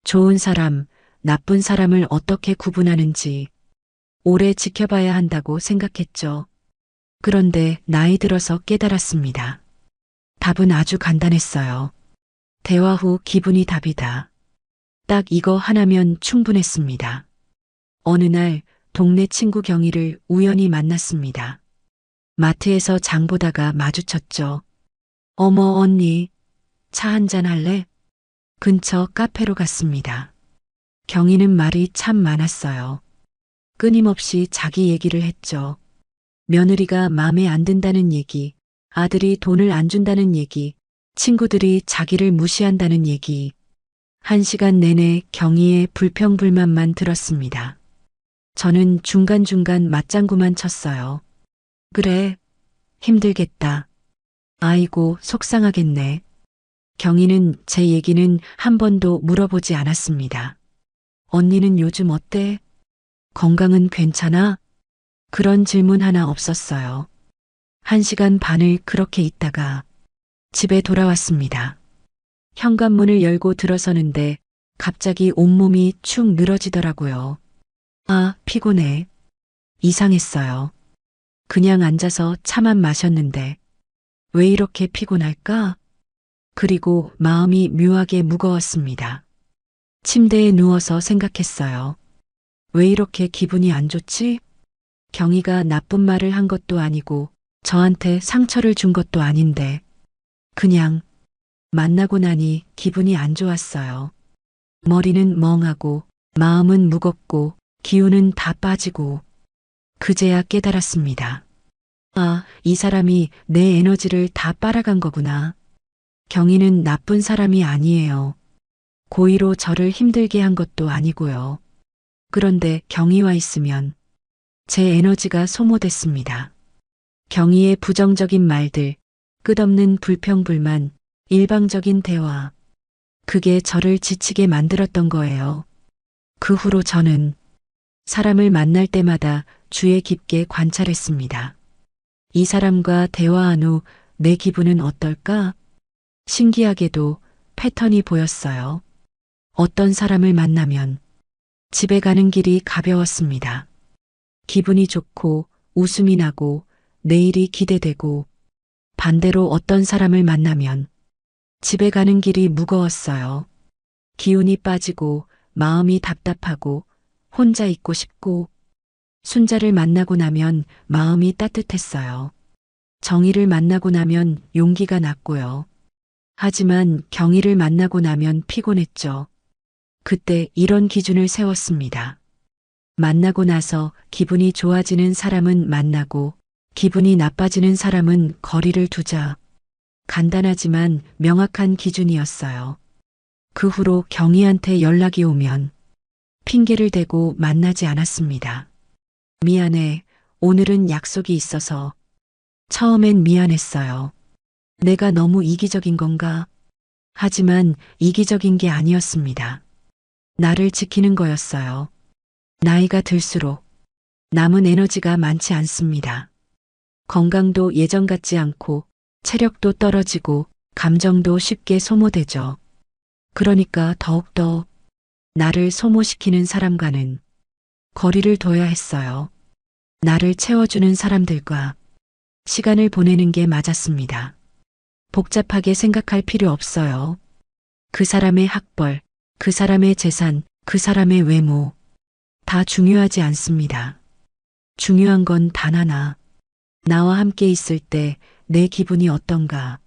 좋은 사람, 나쁜 사람을 어떻게 구분하는지 오래 지켜봐야 한다고 생각했죠. 그런데 나이 들어서 깨달았습니다. 답은 아주 간단했어요. 대화 후 기분이 답이다. 딱 이거 하나면 충분했습니다. 어느 날 동네 친구 경희를 우연히 만났습니다. 마트에서 장 보다가 마주쳤죠. 어머 언니, 차 한잔 할래? 근처 카페로 갔습니다. 경희는 말이 참 많았어요. 끊임없이 자기 얘기를 했죠. 며느리가 마음에 안 든다는 얘기, 아들이 돈을 안 준다는 얘기, 친구들이 자기를 무시한다는 얘기. 1시간 내내 경희의 불평불만만 들었습니다. 저는 중간중간 맞장구만 쳤어요. 그래, 힘들겠다. 아이고, 속상하겠네. 경희는 제 얘기는 한 번도 물어보지 않았습니다. 언니는 요즘 어때? 건강은 괜찮아? 그런 질문 하나 없었어요. 1시간 반을 그렇게 있다가 집에 돌아왔습니다. 현관문을 열고 들어서는데 갑자기 온몸이 축 늘어지더라고요. 아, 피곤해. 이상했어요. 그냥 앉아서 차만 마셨는데 왜 이렇게 피곤할까? 그리고 마음이 묘하게 무거웠습니다. 침대에 누워서 생각했어요. 왜 이렇게 기분이 안 좋지? 경희가 나쁜 말을 한 것도 아니고 저한테 상처를 준 것도 아닌데 그냥 만나고 나니 기분이 안 좋았어요. 머리는 멍하고 마음은 무겁고 기운은 다 빠지고 그제야 깨달았습니다. 아, 이 사람이 내 에너지를 다 빨아간 거구나. 경희는 나쁜 사람이 아니에요. 고의로 저를 힘들게 한 것도 아니고요. 그런데 경희와 있으면 제 에너지가 소모됐습니다. 경희의 부정적인 말들, 끝없는 불평불만, 일방적인 대화. 그게 저를 지치게 만들었던 거예요. 그 후로 저는 사람을 만날 때마다 주의 깊게 관찰했습니다. 이 사람과 대화한 후 내 기분은 어떨까? 신기하게도 패턴이 보였어요. 어떤 사람을 만나면 집에 가는 길이 가벼웠습니다. 기분이 좋고 웃음이 나고 내일이 기대되고 반대로 어떤 사람을 만나면 집에 가는 길이 무거웠어요. 기운이 빠지고 마음이 답답하고 혼자 있고 싶고 순자를 만나고 나면 마음이 따뜻했어요. 정의를 만나고 나면 용기가 났고요. 하지만 경희를 만나고 나면 피곤했죠. 그때 이런 기준을 세웠습니다. 만나고 나서 기분이 좋아지는 사람은 만나고 기분이 나빠지는 사람은 거리를 두자. 간단하지만 명확한 기준이었어요. 그 후로 경희한테 연락이 오면 핑계를 대고 만나지 않았습니다. 미안해. 오늘은 약속이 있어서. 처음엔 미안했어요. 내가 너무 이기적인 건가? 하지만 이기적인 게 아니었습니다. 나를 지키는 거였어요. 나이가 들수록 남은 에너지가 많지 않습니다. 건강도 예전 같지 않고 체력도 떨어지고 감정도 쉽게 소모되죠. 그러니까 더욱더 나를 소모시키는 사람과는 거리를 둬야 했어요. 나를 채워주는 사람들과 시간을 보내는 게 맞았습니다. 복잡하게 생각할 필요 없어요. 그 사람의 학벌, 그 사람의 재산, 그 사람의 외모 다 중요하지 않습니다. 중요한 건 단 하나. 나와 함께 있을 때 내 기분이 어떤가.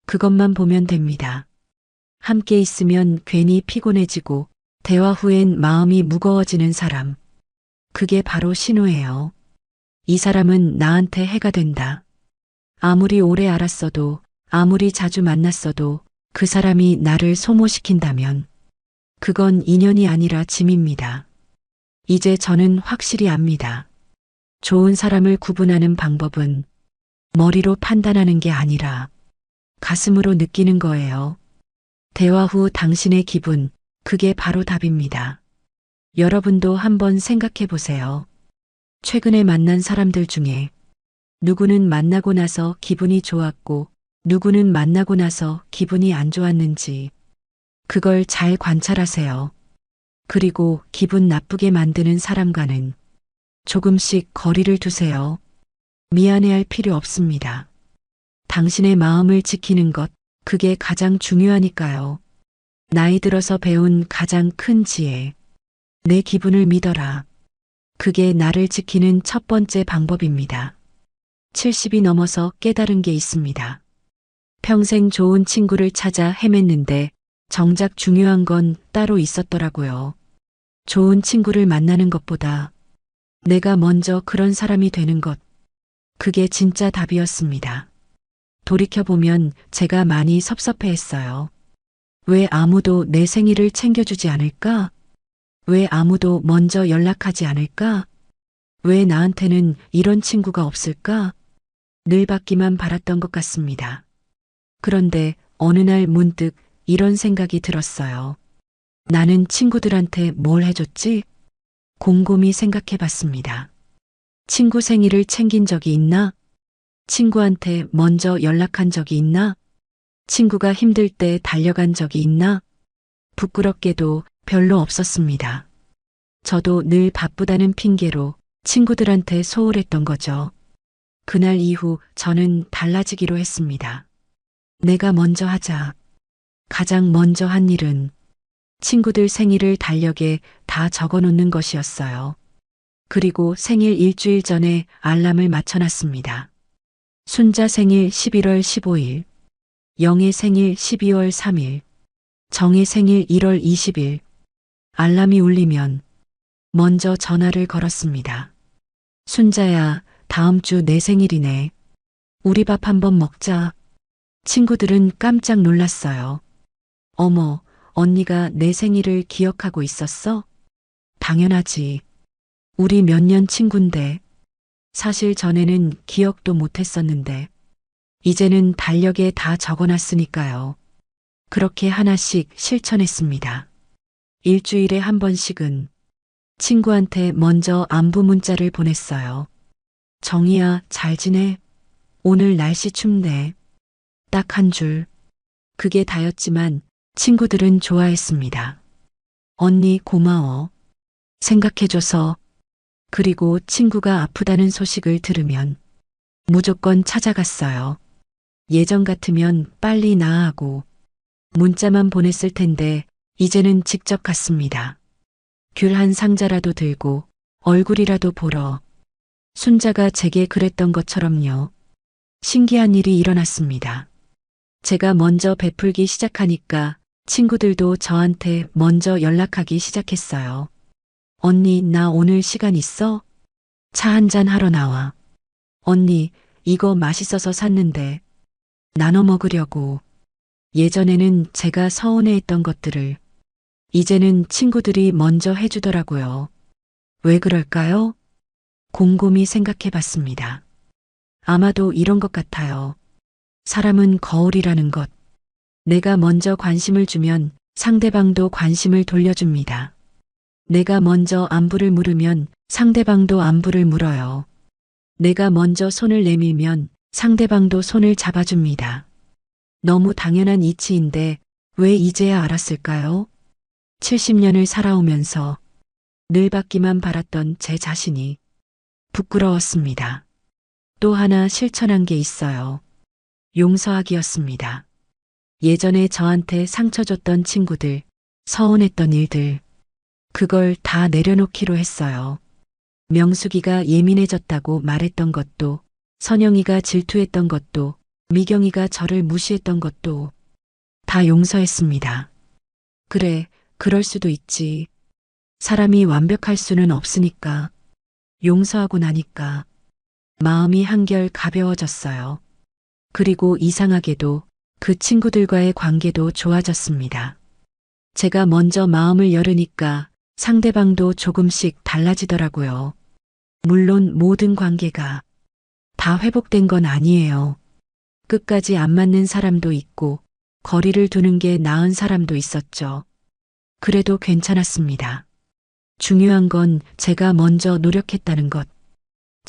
그것만 보면 됩니다. 함께 있으면 괜히 피곤해지고 대화 후엔 마음이 무거워지는 사람. 그게 바로 신호예요. 이 사람은 나한테 해가 된다. 아무리 오래 알았어도 아무리 자주 만났어도 그 사람이 나를 소모시킨다면 그건 인연이 아니라 짐입니다. 이제 저는 확실히 압니다. 좋은 사람을 구분하는 방법은 머리로 판단하는 게 아니라 가슴으로 느끼는 거예요. 대화 후 당신의 기분, 그게 바로 답입니다. 여러분도 한번 생각해 보세요. 최근에 만난 사람들 중에 누구는 만나고 나서 기분이 좋았고, 누구는 만나고 나서 기분이 안 좋았는지, 그걸 잘 관찰하세요. 그리고 기분 나쁘게 만드는 사람과는 조금씩 거리를 두세요. 미안해할 필요 없습니다. 당신의 마음을 지키는 것, 그게 가장 중요하니까요. 나이 들어서 배운 가장 큰 지혜. 내 기분을 믿어라. 그게 나를 지키는 첫 번째 방법입니다. 70이 넘어서 깨달은 게 있습니다. 평생 좋은 친구를 찾아 헤맸는데 정작 중요한 건 따로 있었더라고요. 좋은 친구를 만나는 것보다 내가 먼저 그런 사람이 되는 것. 그게 진짜 답이었습니다. 돌이켜보면 제가 많이 섭섭해했어요. 왜 아무도 내 생일을 챙겨주지 않을까? 왜 아무도 먼저 연락하지 않을까? 왜 나한테는 이런 친구가 없을까? 늘 받기만 바랐던 것 같습니다. 그런데 어느 날 문득 이런 생각이 들었어요. 나는 친구들한테 뭘 해줬지? 곰곰이 생각해 봤습니다. 친구 생일을 챙긴 적이 있나? 친구한테 먼저 연락한 적이 있나? 친구가 힘들 때 달려간 적이 있나? 부끄럽게도 별로 없었습니다. 저도 늘 바쁘다는 핑계로 친구들한테 소홀했던 거죠. 그날 이후 저는 달라지기로 했습니다. 내가 먼저 하자. 가장 먼저 한 일은 친구들 생일을 달력에 다 적어 놓는 것이었어요. 그리고 생일 일주일 전에 알람을 맞춰놨습니다. 순자 생일 11월 15일, 영의 생일 12월 3일, 정의 생일 1월 20일. 알람이 울리면 먼저 전화를 걸었습니다. 순자야, 다음 주 내 생일이네. 우리 밥 한번 먹자. 친구들은 깜짝 놀랐어요. 어머, 언니가 내 생일을 기억하고 있었어? 당연하지. 우리 몇 년 친군데. 사실 전에는 기억도 못했었는데. 이제는 달력에 다 적어놨으니까요. 그렇게 하나씩 실천했습니다. 일주일에 한 번씩은 친구한테 먼저 안부 문자를 보냈어요. 정희야, 잘 지내? 오늘 날씨 춥네. 딱 한 줄. 그게 다였지만 친구들은 좋아했습니다. 언니 고마워. 생각해줘서. 그리고 친구가 아프다는 소식을 들으면 무조건 찾아갔어요. 예전 같으면 빨리 나아하고 문자만 보냈을 텐데 이제는 직접 갔습니다. 귤 한 상자라도 들고 얼굴이라도 보러. 순자가 제게 그랬던 것처럼요. 신기한 일이 일어났습니다. 제가 먼저 베풀기 시작하니까 친구들도 저한테 먼저 연락하기 시작했어요. 언니, 나 오늘 시간 있어? 차 한잔 하러 나와. 언니, 이거 맛있어서 샀는데 나눠 먹으려고. 예전에는 제가 서운해했던 것들을 이제는 친구들이 먼저 해주더라고요. 왜 그럴까요? 곰곰이 생각해 봤습니다. 아마도 이런 것 같아요. 사람은 거울이라는 것. 내가 먼저 관심을 주면 상대방도 관심을 돌려줍니다. 내가 먼저 안부를 물으면 상대방도 안부를 물어요. 내가 먼저 손을 내밀면 상대방도 손을 잡아줍니다. 너무 당연한 이치인데 왜 이제야 알았을까요? 70년을 살아오면서 늘 받기만 바랐던 제 자신이 부끄러웠습니다. 또 하나 실천한 게 있어요. 용서하기였습니다. 예전에 저한테 상처 줬던 친구들, 서운했던 일들, 그걸 다 내려놓기로 했어요. 명숙이가 예민해졌다고 말했던 것도, 선영이가 질투했던 것도, 미경이가 저를 무시했던 것도 다 용서했습니다. 그래, 그럴 수도 있지. 사람이 완벽할 수는 없으니까. 용서하고 나니까 마음이 한결 가벼워졌어요. 그리고 이상하게도 그 친구들과의 관계도 좋아졌습니다. 제가 먼저 마음을 열으니까 상대방도 조금씩 달라지더라고요. 물론 모든 관계가 다 회복된 건 아니에요. 끝까지 안 맞는 사람도 있고 거리를 두는 게 나은 사람도 있었죠. 그래도 괜찮았습니다. 중요한 건 제가 먼저 노력했다는 것.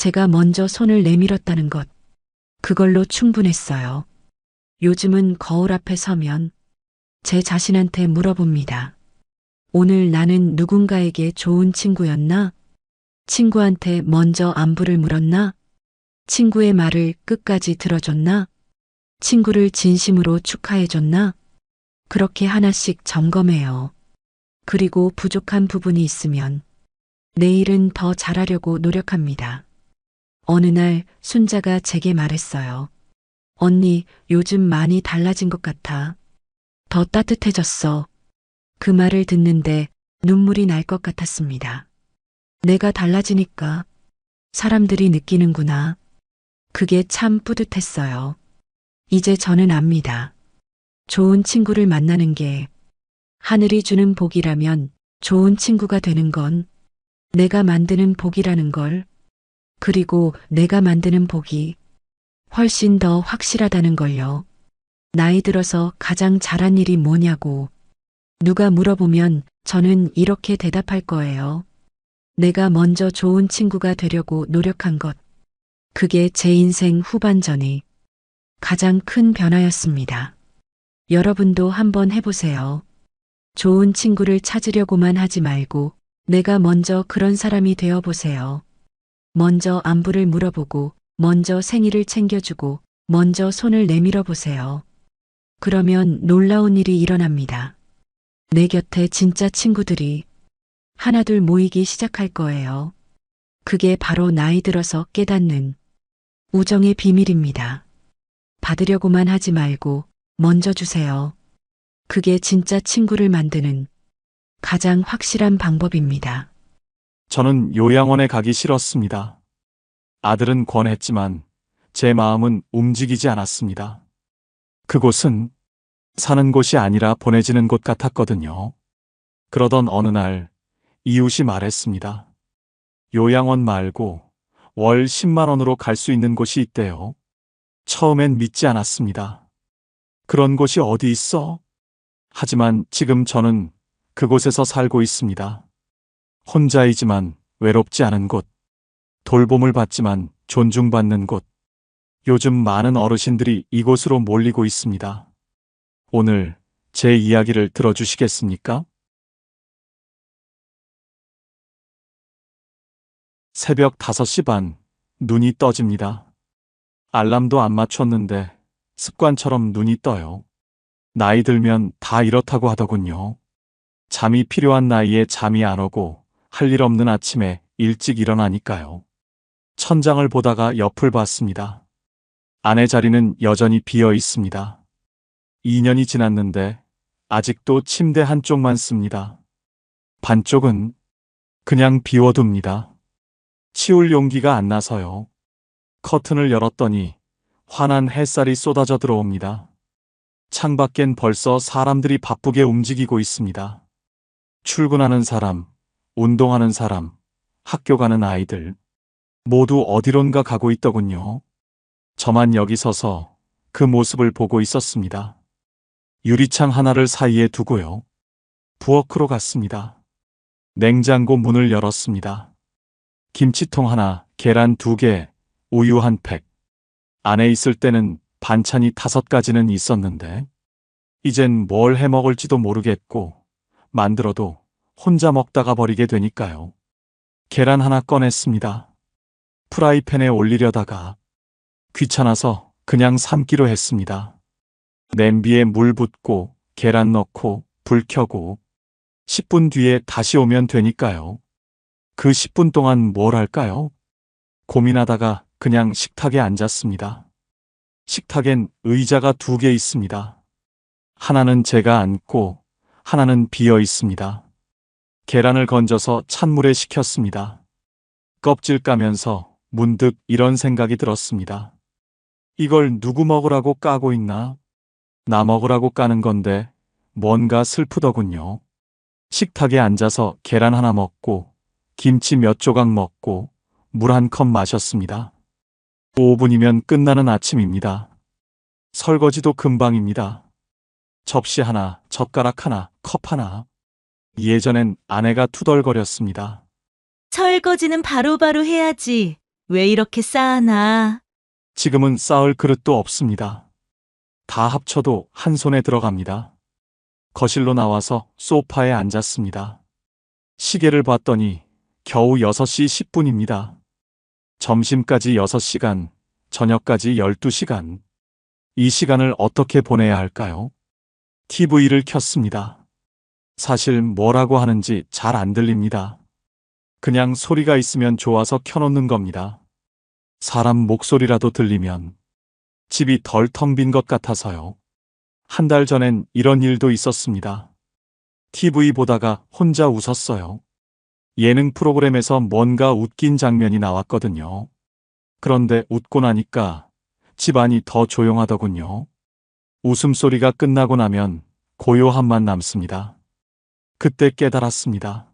제가 먼저 손을 내밀었다는 것. 그걸로 충분했어요. 요즘은 거울 앞에 서면 제 자신한테 물어봅니다. 오늘 나는 누군가에게 좋은 친구였나? 친구한테 먼저 안부를 물었나? 친구의 말을 끝까지 들어줬나? 친구를 진심으로 축하해줬나? 그렇게 하나씩 점검해요. 그리고 부족한 부분이 있으면 내일은 더 잘하려고 노력합니다. 어느 날 순자가 제게 말했어요. 언니, 요즘 많이 달라진 것 같아. 더 따뜻해졌어. 그 말을 듣는데 눈물이 날 것 같았습니다. 내가 달라지니까 사람들이 느끼는구나. 그게 참 뿌듯했어요. 이제 저는 압니다. 좋은 친구를 만나는 게 하늘이 주는 복이라면 좋은 친구가 되는 건 내가 만드는 복이라는 걸, 그리고 내가 만드는 복이 훨씬 더 확실하다는 걸요. 나이 들어서 가장 잘한 일이 뭐냐고 누가 물어보면 저는 이렇게 대답할 거예요. 내가 먼저 좋은 친구가 되려고 노력한 것. 그게 제 인생 후반전이 가장 큰 변화였습니다. 여러분도 한번 해보세요. 좋은 친구를 찾으려고만 하지 말고 내가 먼저 그런 사람이 되어 보세요. 먼저 안부를 물어보고, 먼저 생일을 챙겨주고, 먼저 손을 내밀어 보세요. 그러면 놀라운 일이 일어납니다. 내 곁에 진짜 친구들이 하나둘 모이기 시작할 거예요. 그게 바로 나이 들어서 깨닫는 우정의 비밀입니다. 받으려고만 하지 말고 먼저 주세요. 그게 진짜 친구를 만드는 가장 확실한 방법입니다. 저는 요양원에 가기 싫었습니다. 아들은 권했지만 제 마음은 움직이지 않았습니다. 그곳은 사는 곳이 아니라 보내지는 곳 같았거든요. 그러던 어느 날 이웃이 말했습니다. 요양원 말고 월 10만 원으로 갈 수 있는 곳이 있대요. 처음엔 믿지 않았습니다. 그런 곳이 어디 있어? 하지만 지금 저는 그곳에서 살고 있습니다. 혼자이지만 외롭지 않은 곳, 돌봄을 받지만 존중받는 곳. 요즘 많은 어르신들이 이곳으로 몰리고 있습니다. 오늘 제 이야기를 들어주시겠습니까? 새벽 5시 반, 눈이 떠집니다. 알람도 안 맞췄는데 습관처럼 눈이 떠요. 나이 들면 다 이렇다고 하더군요. 잠이 필요한 나이에 잠이 안 오고 할 일 없는 아침에 일찍 일어나니까요. 천장을 보다가 옆을 봤습니다. 아내 자리는 여전히 비어 있습니다. 2년이 지났는데 아직도 침대 한쪽만 씁니다. 반쪽은 그냥 비워둡니다. 치울 용기가 안 나서요. 커튼을 열었더니 환한 햇살이 쏟아져 들어옵니다. 창밖엔 벌써 사람들이 바쁘게 움직이고 있습니다. 출근하는 사람, 운동하는 사람, 학교 가는 아이들, 모두 어디론가 가고 있더군요. 저만 여기 서서 그 모습을 보고 있었습니다. 유리창 하나를 사이에 두고요. 부엌으로 갔습니다. 냉장고 문을 열었습니다. 김치통 하나, 계란 2개, 우유 1팩. 안에 있을 때는 반찬이 5가지는 있었는데 이젠 뭘 해 먹을지도 모르겠고 만들어도 혼자 먹다가 버리게 되니까요. 계란 하나 꺼냈습니다. 프라이팬에 올리려다가 귀찮아서 그냥 삶기로 했습니다. 냄비에 물 붓고 계란 넣고 불 켜고 10분 뒤에 다시 오면 되니까요. 그 10분 동안 뭘 할까요? 고민하다가 그냥 식탁에 앉았습니다. 식탁엔 의자가 2개 있습니다. 하나는 제가 앉고 하나는 비어 있습니다. 계란을 건져서 찬물에 식혔습니다. 껍질 까면서 문득 이런 생각이 들었습니다. 이걸 누구 먹으라고 까고 있나? 나 먹으라고 까는 건데 뭔가 슬프더군요. 식탁에 앉아서 계란 하나 먹고 김치 몇 조각 먹고 물 1컵 마셨습니다. 5분이면 끝나는 아침입니다. 설거지도 금방입니다. 접시 하나, 젓가락 하나, 컵 하나. 예전엔 아내가 투덜거렸습니다. 설거지는 바로바로 해야지. 왜 이렇게 쌓아놔? 지금은 쌓을 그릇도 없습니다. 다 합쳐도 한 손에 들어갑니다. 거실로 나와서 소파에 앉았습니다. 시계를 봤더니 겨우 6시 10분입니다. 점심까지 6시간, 저녁까지 12시간. 이 시간을 어떻게 보내야 할까요? TV를 켰습니다. 사실 뭐라고 하는지 잘 안 들립니다. 그냥 소리가 있으면 좋아서 켜놓는 겁니다. 사람 목소리라도 들리면 집이 덜 텅 빈 것 같아서요. 한 달 전엔 이런 일도 있었습니다. TV 보다가 혼자 웃었어요. 예능 프로그램에서 뭔가 웃긴 장면이 나왔거든요. 그런데 웃고 나니까 집안이 더 조용하더군요. 웃음소리가 끝나고 나면 고요함만 남습니다. 그때 깨달았습니다.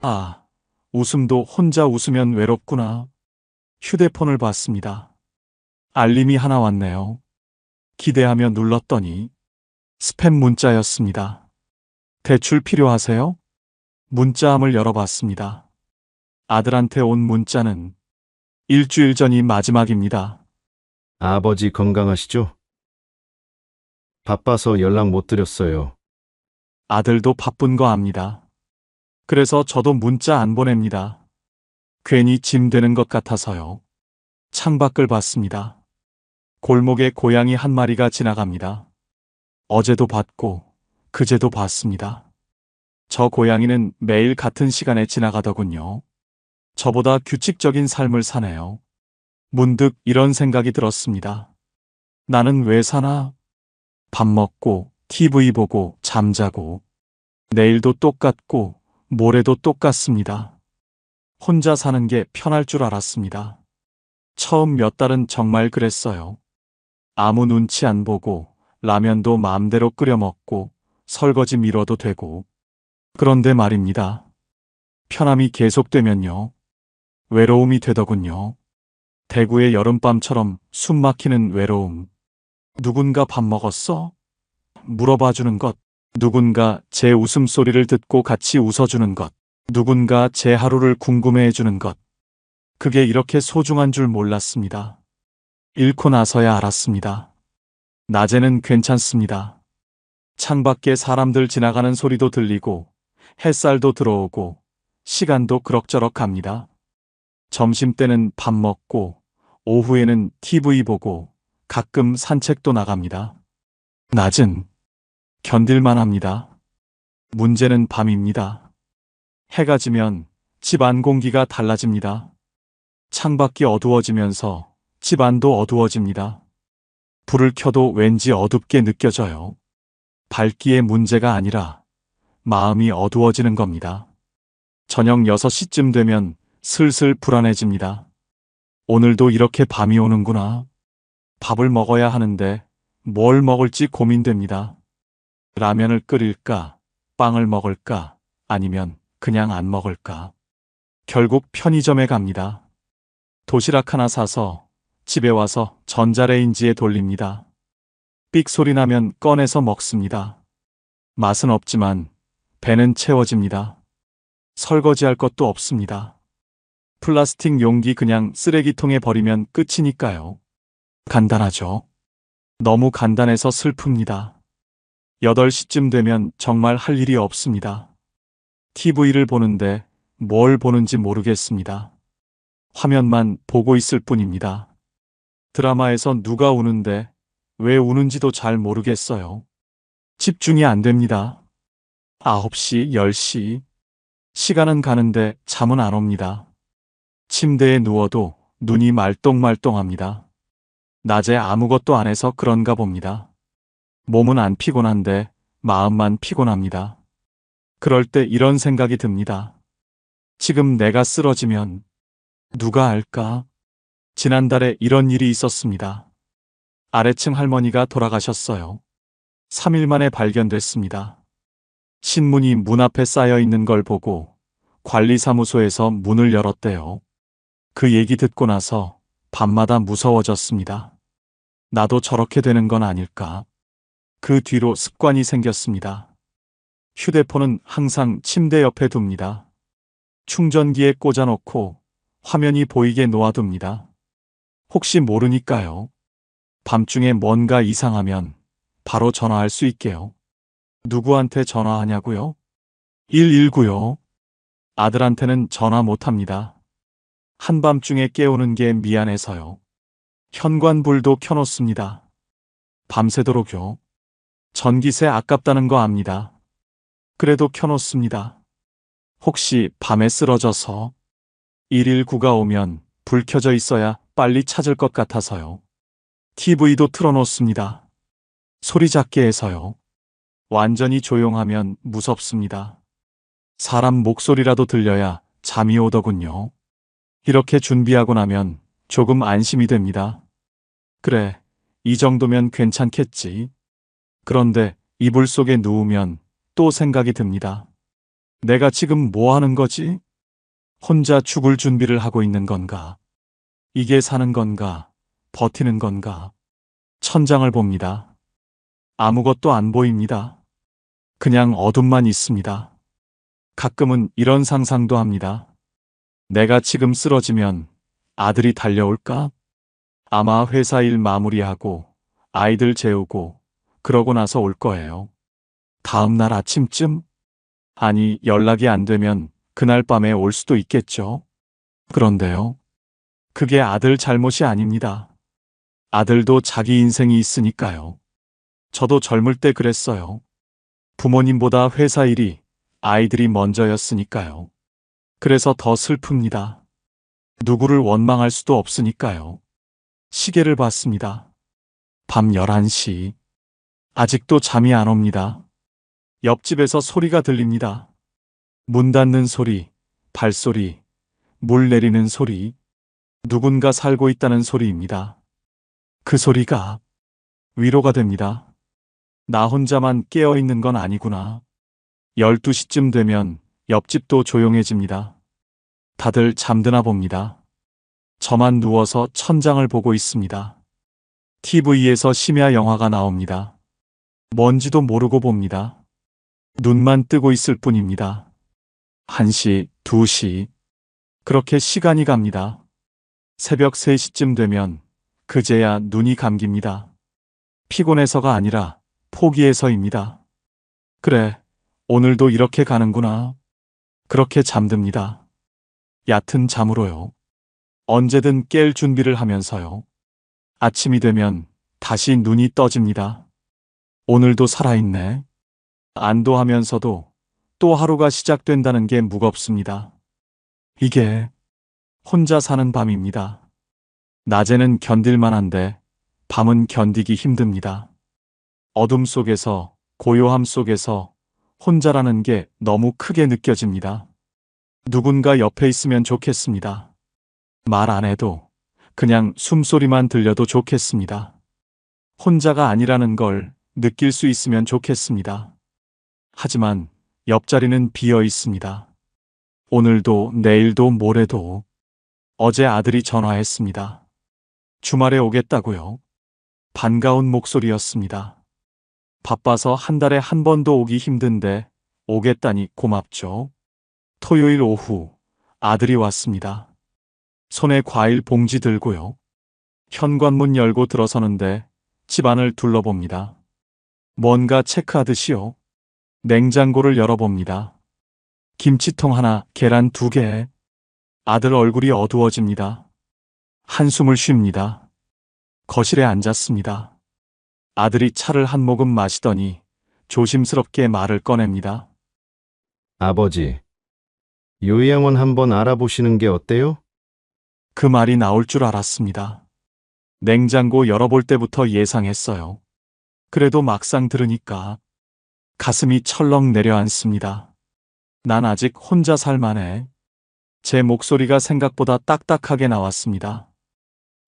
아, 웃음도 혼자 웃으면 외롭구나. 휴대폰을 봤습니다. 알림이 하나 왔네요. 기대하며 눌렀더니 스팸 문자였습니다. 대출 필요하세요? 문자함을 열어봤습니다. 아들한테 온 문자는 일주일 전이 마지막입니다. 아버지 건강하시죠? 바빠서 연락 못 드렸어요. 아들도 바쁜 거 압니다. 그래서 저도 문자 안 보냅니다. 괜히 짐 되는 것 같아서요. 창밖을 봤습니다. 골목에 고양이 한 마리가 지나갑니다. 어제도 봤고 그제도 봤습니다. 저 고양이는 매일 같은 시간에 지나가더군요. 저보다 규칙적인 삶을 사네요. 문득 이런 생각이 들었습니다. 나는 왜 사나? 밥 먹고 TV 보고 잠자고 내일도 똑같고 모레도 똑같습니다. 혼자 사는 게 편할 줄 알았습니다. 처음 몇 달은 정말 그랬어요. 아무 눈치 안 보고 라면도 마음대로 끓여 먹고 설거지 미뤄도 되고. 그런데 말입니다. 편함이 계속되면요. 외로움이 되더군요. 대구의 여름밤처럼 숨 막히는 외로움. 누군가 밥 먹었어? 물어봐 주는 것. 누군가 제 웃음소리를 듣고 같이 웃어주는 것. 누군가 제 하루를 궁금해해 주는 것. 그게 이렇게 소중한 줄 몰랐습니다. 잃고 나서야 알았습니다. 낮에는 괜찮습니다. 창밖에 사람들 지나가는 소리도 들리고 햇살도 들어오고 시간도 그럭저럭 갑니다. 점심때는 밥 먹고 오후에는 TV 보고 가끔 산책도 나갑니다. 낮은 견딜만 합니다. 문제는 밤입니다. 해가 지면 집안 공기가 달라집니다. 창밖이 어두워지면서 집안도 어두워집니다. 불을 켜도 왠지 어둡게 느껴져요. 밝기의 문제가 아니라 마음이 어두워지는 겁니다. 저녁 6시쯤 되면 슬슬 불안해집니다. 오늘도 이렇게 밤이 오는구나. 밥을 먹어야 하는데 뭘 먹을지 고민됩니다. 라면을 끓일까, 빵을 먹을까, 아니면 그냥 안 먹을까. 결국 편의점에 갑니다. 도시락 하나 사서 집에 와서 전자레인지에 돌립니다. 삑 소리 나면 꺼내서 먹습니다. 맛은 없지만 배는 채워집니다. 설거지할 것도 없습니다. 플라스틱 용기 그냥 쓰레기통에 버리면 끝이니까요. 간단하죠. 너무 간단해서 슬픕니다. 8시쯤 되면 정말 할 일이 없습니다. TV를 보는데 뭘 보는지 모르겠습니다. 화면만 보고 있을 뿐입니다. 드라마에서 누가 우는데 왜 우는지도 잘 모르겠어요. 집중이 안 됩니다. 9시, 10시. 시간은 가는데 잠은 안 옵니다. 침대에 누워도 눈이 말똥말똥합니다. 낮에 아무것도 안 해서 그런가 봅니다. 몸은 안 피곤한데 마음만 피곤합니다. 그럴 때 이런 생각이 듭니다. 지금 내가 쓰러지면 누가 알까? 지난달에 이런 일이 있었습니다. 아래층 할머니가 돌아가셨어요. 3일 만에 발견됐습니다. 신문이 문 앞에 쌓여 있는 걸 보고 관리사무소에서 문을 열었대요. 그 얘기 듣고 나서 밤마다 무서워졌습니다. 나도 저렇게 되는 건 아닐까? 그 뒤로 습관이 생겼습니다. 휴대폰은 항상 침대 옆에 둡니다. 충전기에 꽂아놓고 화면이 보이게 놓아둡니다. 혹시 모르니까요. 밤중에 뭔가 이상하면 바로 전화할 수 있게요. 누구한테 전화하냐고요? 119요. 아들한테는 전화 못합니다. 한밤중에 깨우는 게 미안해서요. 현관불도 켜놓습니다. 밤새도록요. 전기세 아깝다는 거 압니다. 그래도 켜놓습니다. 혹시 밤에 쓰러져서 119가 오면 불 켜져 있어야 빨리 찾을 것 같아서요. TV도 틀어놓습니다. 소리 작게 해서요. 완전히 조용하면 무섭습니다. 사람 목소리라도 들려야 잠이 오더군요. 이렇게 준비하고 나면 조금 안심이 됩니다. 그래, 이 정도면 괜찮겠지. 그런데 이불 속에 누우면 또 생각이 듭니다. 내가 지금 뭐 하는 거지? 혼자 죽을 준비를 하고 있는 건가? 이게 사는 건가? 버티는 건가? 천장을 봅니다. 아무것도 안 보입니다. 그냥 어둠만 있습니다. 가끔은 이런 상상도 합니다. 내가 지금 쓰러지면 아들이 달려올까? 아마 회사 일 마무리하고 아이들 재우고 그러고 나서 올 거예요. 다음 날 아침쯤? 아니, 연락이 안 되면 그날 밤에 올 수도 있겠죠. 그런데요. 그게 아들 잘못이 아닙니다. 아들도 자기 인생이 있으니까요. 저도 젊을 때 그랬어요. 부모님보다 회사 일이 아이들이 먼저였으니까요. 그래서 더 슬픕니다. 누구를 원망할 수도 없으니까요. 시계를 봤습니다. 밤 11시. 아직도 잠이 안 옵니다. 옆집에서 소리가 들립니다. 문 닫는 소리, 발소리, 물 내리는 소리. 누군가 살고 있다는 소리입니다. 그 소리가 위로가 됩니다. 나 혼자만 깨어 있는 건 아니구나. 12시쯤 되면 옆집도 조용해집니다. 다들 잠드나 봅니다. 저만 누워서 천장을 보고 있습니다. TV에서 심야 영화가 나옵니다. 뭔지도 모르고 봅니다. 눈만 뜨고 있을 뿐입니다. 1시, 2시. 그렇게 시간이 갑니다. 새벽 3시쯤 되면 그제야 눈이 감깁니다. 피곤해서가 아니라 포기해서입니다. 그래, 오늘도 이렇게 가는구나. 그렇게 잠듭니다. 얕은 잠으로요. 언제든 깰 준비를 하면서요. 아침이 되면 다시 눈이 떠집니다. 오늘도 살아있네. 안도하면서도 또 하루가 시작된다는 게 무겁습니다. 이게 혼자 사는 밤입니다. 낮에는 견딜만한데 밤은 견디기 힘듭니다. 어둠 속에서, 고요함 속에서 혼자라는 게 너무 크게 느껴집니다. 누군가 옆에 있으면 좋겠습니다. 말 안 해도 그냥 숨소리만 들려도 좋겠습니다. 혼자가 아니라는 걸 느낄 수 있으면 좋겠습니다. 하지만 옆자리는 비어 있습니다. 오늘도 내일도 모레도. 어제 아들이 전화했습니다. 주말에 오겠다고요. 반가운 목소리였습니다. 바빠서 한 달에 한 번도 오기 힘든데 오겠다니 고맙죠. 토요일 오후 아들이 왔습니다. 손에 과일 봉지 들고요. 현관문 열고 들어서는데 집안을 둘러봅니다. 뭔가 체크하듯이요. 냉장고를 열어봅니다. 김치통 하나, 계란 2개. 아들 얼굴이 어두워집니다. 한숨을 쉽니다. 거실에 앉았습니다. 아들이 차를 한 모금 마시더니 조심스럽게 말을 꺼냅니다. 아버지, 요양원 한번 알아보시는 게 어때요? 그 말이 나올 줄 알았습니다. 냉장고 열어볼 때부터 예상했어요. 그래도 막상 들으니까 가슴이 철렁 내려앉습니다. 난 아직 혼자 살만해. 제 목소리가 생각보다 딱딱하게 나왔습니다.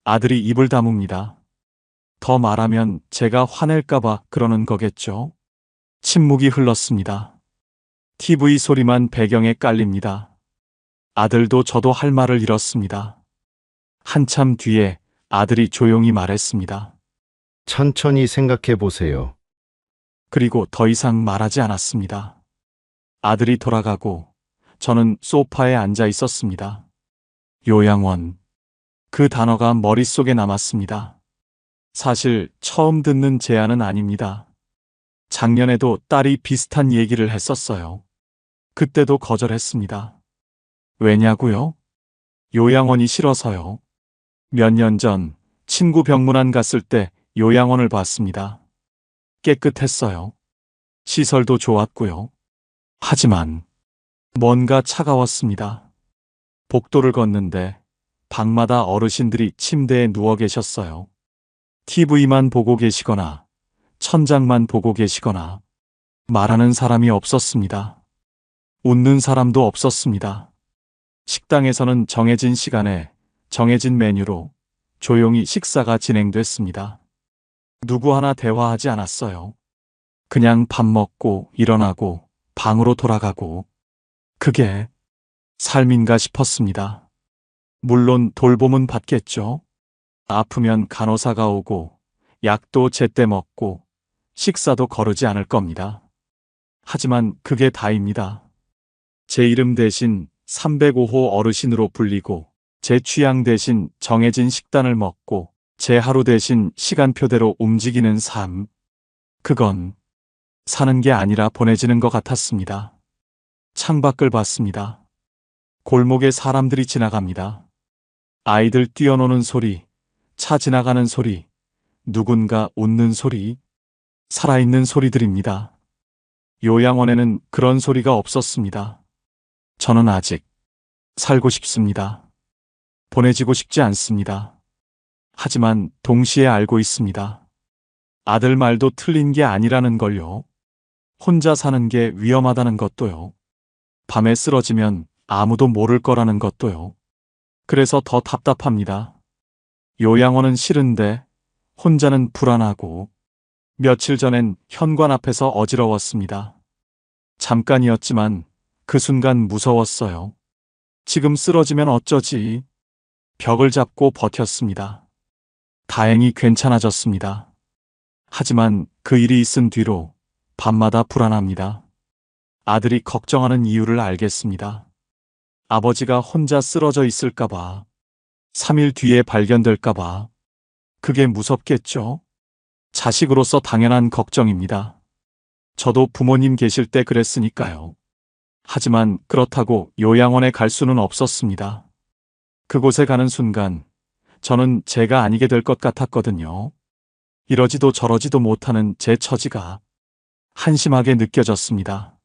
아들이 입을 다뭅니다. 더 말하면 제가 화낼까봐 그러는 거겠죠? 침묵이 흘렀습니다. TV 소리만 배경에 깔립니다. 아들도 저도 할 말을 잃었습니다. 한참 뒤에 아들이 조용히 말했습니다. 천천히 생각해 보세요. 그리고 더 이상 말하지 않았습니다. 아들이 돌아가고 저는 소파에 앉아 있었습니다. 요양원. 그 단어가 머릿속에 남았습니다. 사실 처음 듣는 제안은 아닙니다. 작년에도 딸이 비슷한 얘기를 했었어요. 그때도 거절했습니다. 왜냐고요? 요양원이 싫어서요. 몇 년 전 친구 병문안 갔을 때 요양원을 봤습니다. 깨끗했어요. 시설도 좋았고요. 하지만 뭔가 차가웠습니다. 복도를 걷는데 방마다 어르신들이 침대에 누워 계셨어요. TV만 보고 계시거나 천장만 보고 계시거나 말하는 사람이 없었습니다. 웃는 사람도 없었습니다. 식당에서는 정해진 시간에 정해진 메뉴로 조용히 식사가 진행됐습니다. 누구 하나 대화하지 않았어요. 그냥 밥 먹고 일어나고 방으로 돌아가고 그게 삶인가 싶었습니다. 물론 돌봄은 받겠죠. 아프면 간호사가 오고 약도 제때 먹고 식사도 거르지 않을 겁니다. 하지만 그게 다입니다. 제 이름 대신 305호 어르신으로 불리고 제 취향 대신 정해진 식단을 먹고 제 하루 대신 시간표대로 움직이는 삶. 그건 사는 게 아니라 보내지는 것 같았습니다. 창밖을 봤습니다. 골목에 사람들이 지나갑니다. 아이들 뛰어노는 소리, 차 지나가는 소리, 누군가 웃는 소리, 살아있는 소리들입니다. 요양원에는 그런 소리가 없었습니다. 저는 아직 살고 싶습니다. 보내지고 싶지 않습니다. 하지만 동시에 알고 있습니다. 아들 말도 틀린 게 아니라는 걸요. 혼자 사는 게 위험하다는 것도요. 밤에 쓰러지면 아무도 모를 거라는 것도요. 그래서 더 답답합니다. 요양원은 싫은데 혼자는 불안하고 며칠 전엔 현관 앞에서 어지러웠습니다. 잠깐이었지만 그 순간 무서웠어요. 지금 쓰러지면 어쩌지? 벽을 잡고 버텼습니다. 다행히 괜찮아졌습니다. 하지만 그 일이 있은 뒤로 밤마다 불안합니다. 아들이 걱정하는 이유를 알겠습니다. 아버지가 혼자 쓰러져 있을까봐, 3일 뒤에 발견될까봐. 그게 무섭겠죠? 자식으로서 당연한 걱정입니다. 저도 부모님 계실 때 그랬으니까요. 하지만 그렇다고 요양원에 갈 수는 없었습니다. 그곳에 가는 순간 저는 제가 아니게 될 것 같았거든요. 이러지도 저러지도 못하는 제 처지가 한심하게 느껴졌습니다.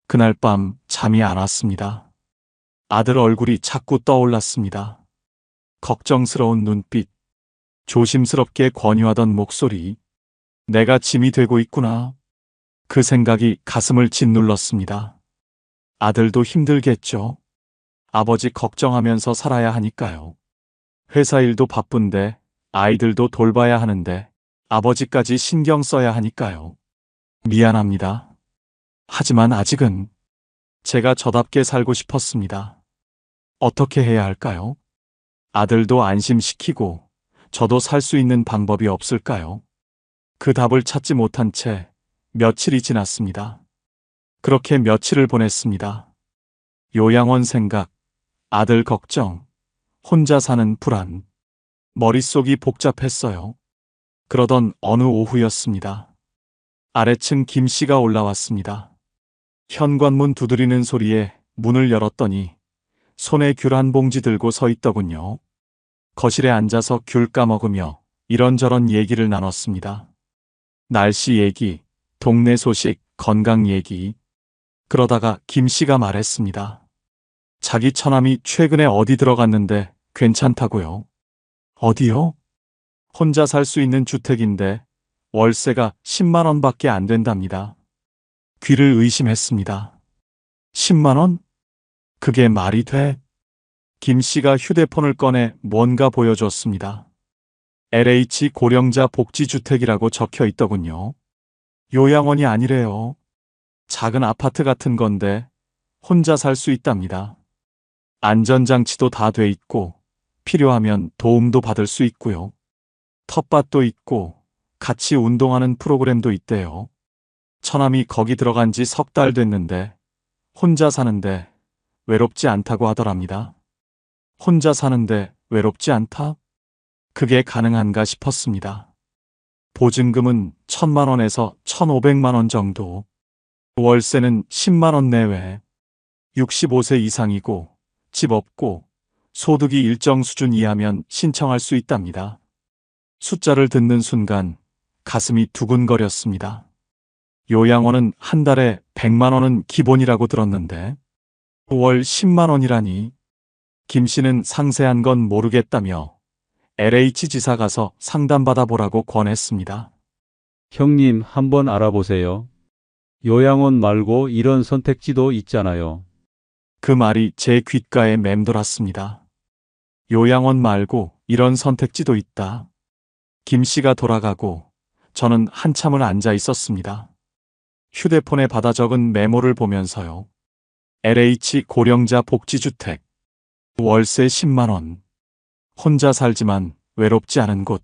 그날 밤 잠이 안 왔습니다. 아들 얼굴이 자꾸 떠올랐습니다. 걱정스러운 눈빛, 조심스럽게 권유하던 목소리, 내가 짐이 되고 있구나. 그 생각이 가슴을 짓눌렀습니다. 아들도 힘들겠죠. 아버지 걱정하면서 살아야 하니까요. 회사 일도 바쁜데 아이들도 돌봐야 하는데 아버지까지 신경 써야 하니까요. 미안합니다. 하지만 아직은 제가 저답게 살고 싶었습니다. 어떻게 해야 할까요? 아들도 안심시키고 저도 살 수 있는 방법이 없을까요? 그 답을 찾지 못한 채 며칠이 지났습니다. 그렇게 며칠을 보냈습니다. 요양원 생각, 아들 걱정, 혼자 사는 불안. 머릿속이 복잡했어요. 그러던 어느 오후였습니다. 아래층 김 씨가 올라왔습니다. 현관문 두드리는 소리에 문을 열었더니 손에 귤 한 봉지 들고 서 있더군요. 거실에 앉아서 귤 까먹으며 이런저런 얘기를 나눴습니다. 날씨 얘기, 동네 소식, 건강 얘기. 그러다가 김 씨가 말했습니다. 자기 처남이 최근에 어디 들어갔는데 괜찮다고요. 어디요? 혼자 살 수 있는 주택인데 월세가 10만 원밖에 안 된답니다. 귀를 의심했습니다. 10만 원? 그게 말이 돼? 김 씨가 휴대폰을 꺼내 뭔가 보여줬습니다. LH 고령자 복지주택이라고 적혀 있더군요. 요양원이 아니래요. 작은 아파트 같은 건데 혼자 살 수 있답니다. 안전장치도 다 돼 있고 필요하면 도움도 받을 수 있고요. 텃밭도 있고 같이 운동하는 프로그램도 있대요. 처남이 거기 들어간 지 3달 됐는데 혼자 사는데 외롭지 않다고 하더랍니다. 혼자 사는데 외롭지 않다? 그게 가능한가 싶었습니다. 보증금은 1,000만 원에서 1,500만 원 정도. 월세는 10만 원 내외. 65세 이상이고 집 없고 소득이 일정 수준 이하면 신청할 수 있답니다. 숫자를 듣는 순간 가슴이 두근거렸습니다. 요양원은 한 달에 100만 원은 기본이라고 들었는데 월 10만 원이라니. 김 씨는 상세한 건 모르겠다며 LH 지사 가서 상담받아 보라고 권했습니다. 형님, 한번 알아보세요. 요양원 말고 이런 선택지도 있잖아요. 그 말이 제 귓가에 맴돌았습니다. 요양원 말고 이런 선택지도 있다. 김 씨가 돌아가고 저는 한참을 앉아 있었습니다. 휴대폰에 받아 적은 메모를 보면서요. LH 고령자 복지주택. 월세 10만 원. 혼자 살지만 외롭지 않은 곳.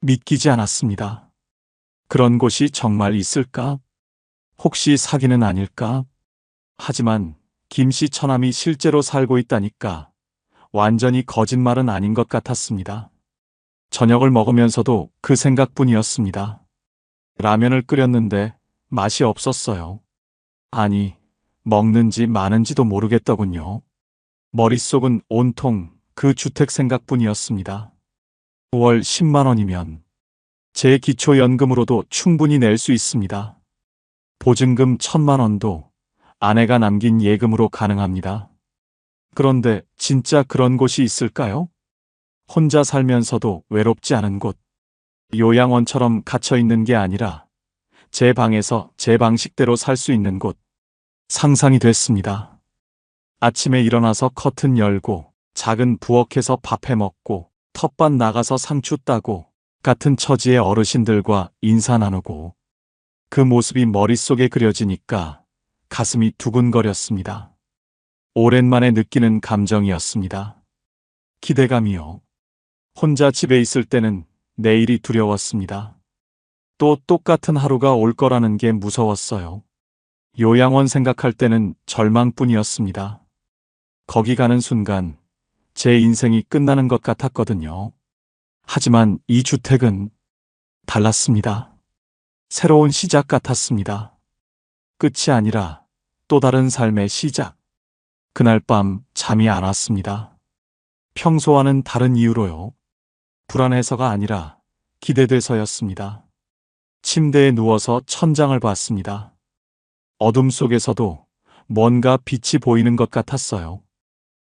믿기지 않았습니다. 그런 곳이 정말 있을까? 혹시 사기는 아닐까? 하지만 김 씨 처남이 실제로 살고 있다니까 완전히 거짓말은 아닌 것 같았습니다. 저녁을 먹으면서도 그 생각뿐이었습니다. 라면을 끓였는데 맛이 없었어요. 아니, 먹는지 마는지도 모르겠더군요. 머릿속은 온통 그 주택 생각뿐이었습니다. 월 10만 원이면 제 기초연금으로도 충분히 낼 수 있습니다. 보증금 1,000만 원도 아내가 남긴 예금으로 가능합니다. 그런데 진짜 그런 곳이 있을까요? 혼자 살면서도 외롭지 않은 곳. 요양원처럼 갇혀 있는 게 아니라 제 방에서 제 방식대로 살 수 있는 곳. 상상이 됐습니다. 아침에 일어나서 커튼 열고 작은 부엌에서 밥 해 먹고 텃밭 나가서 상추 따고 같은 처지의 어르신들과 인사 나누고 그 모습이 머릿속에 그려지니까 가슴이 두근거렸습니다. 오랜만에 느끼는 감정이었습니다. 기대감이요. 혼자 집에 있을 때는 내일이 두려웠습니다. 또 똑같은 하루가 올 거라는 게 무서웠어요. 요양원 생각할 때는 절망뿐이었습니다. 거기 가는 순간 제 인생이 끝나는 것 같았거든요. 하지만 이 주택은 달랐습니다. 새로운 시작 같았습니다. 끝이 아니라 또 다른 삶의 시작. 그날 밤 잠이 안 왔습니다. 평소와는 다른 이유로요. 불안해서가 아니라 기대돼서였습니다. 침대에 누워서 천장을 봤습니다. 어둠 속에서도 뭔가 빛이 보이는 것 같았어요.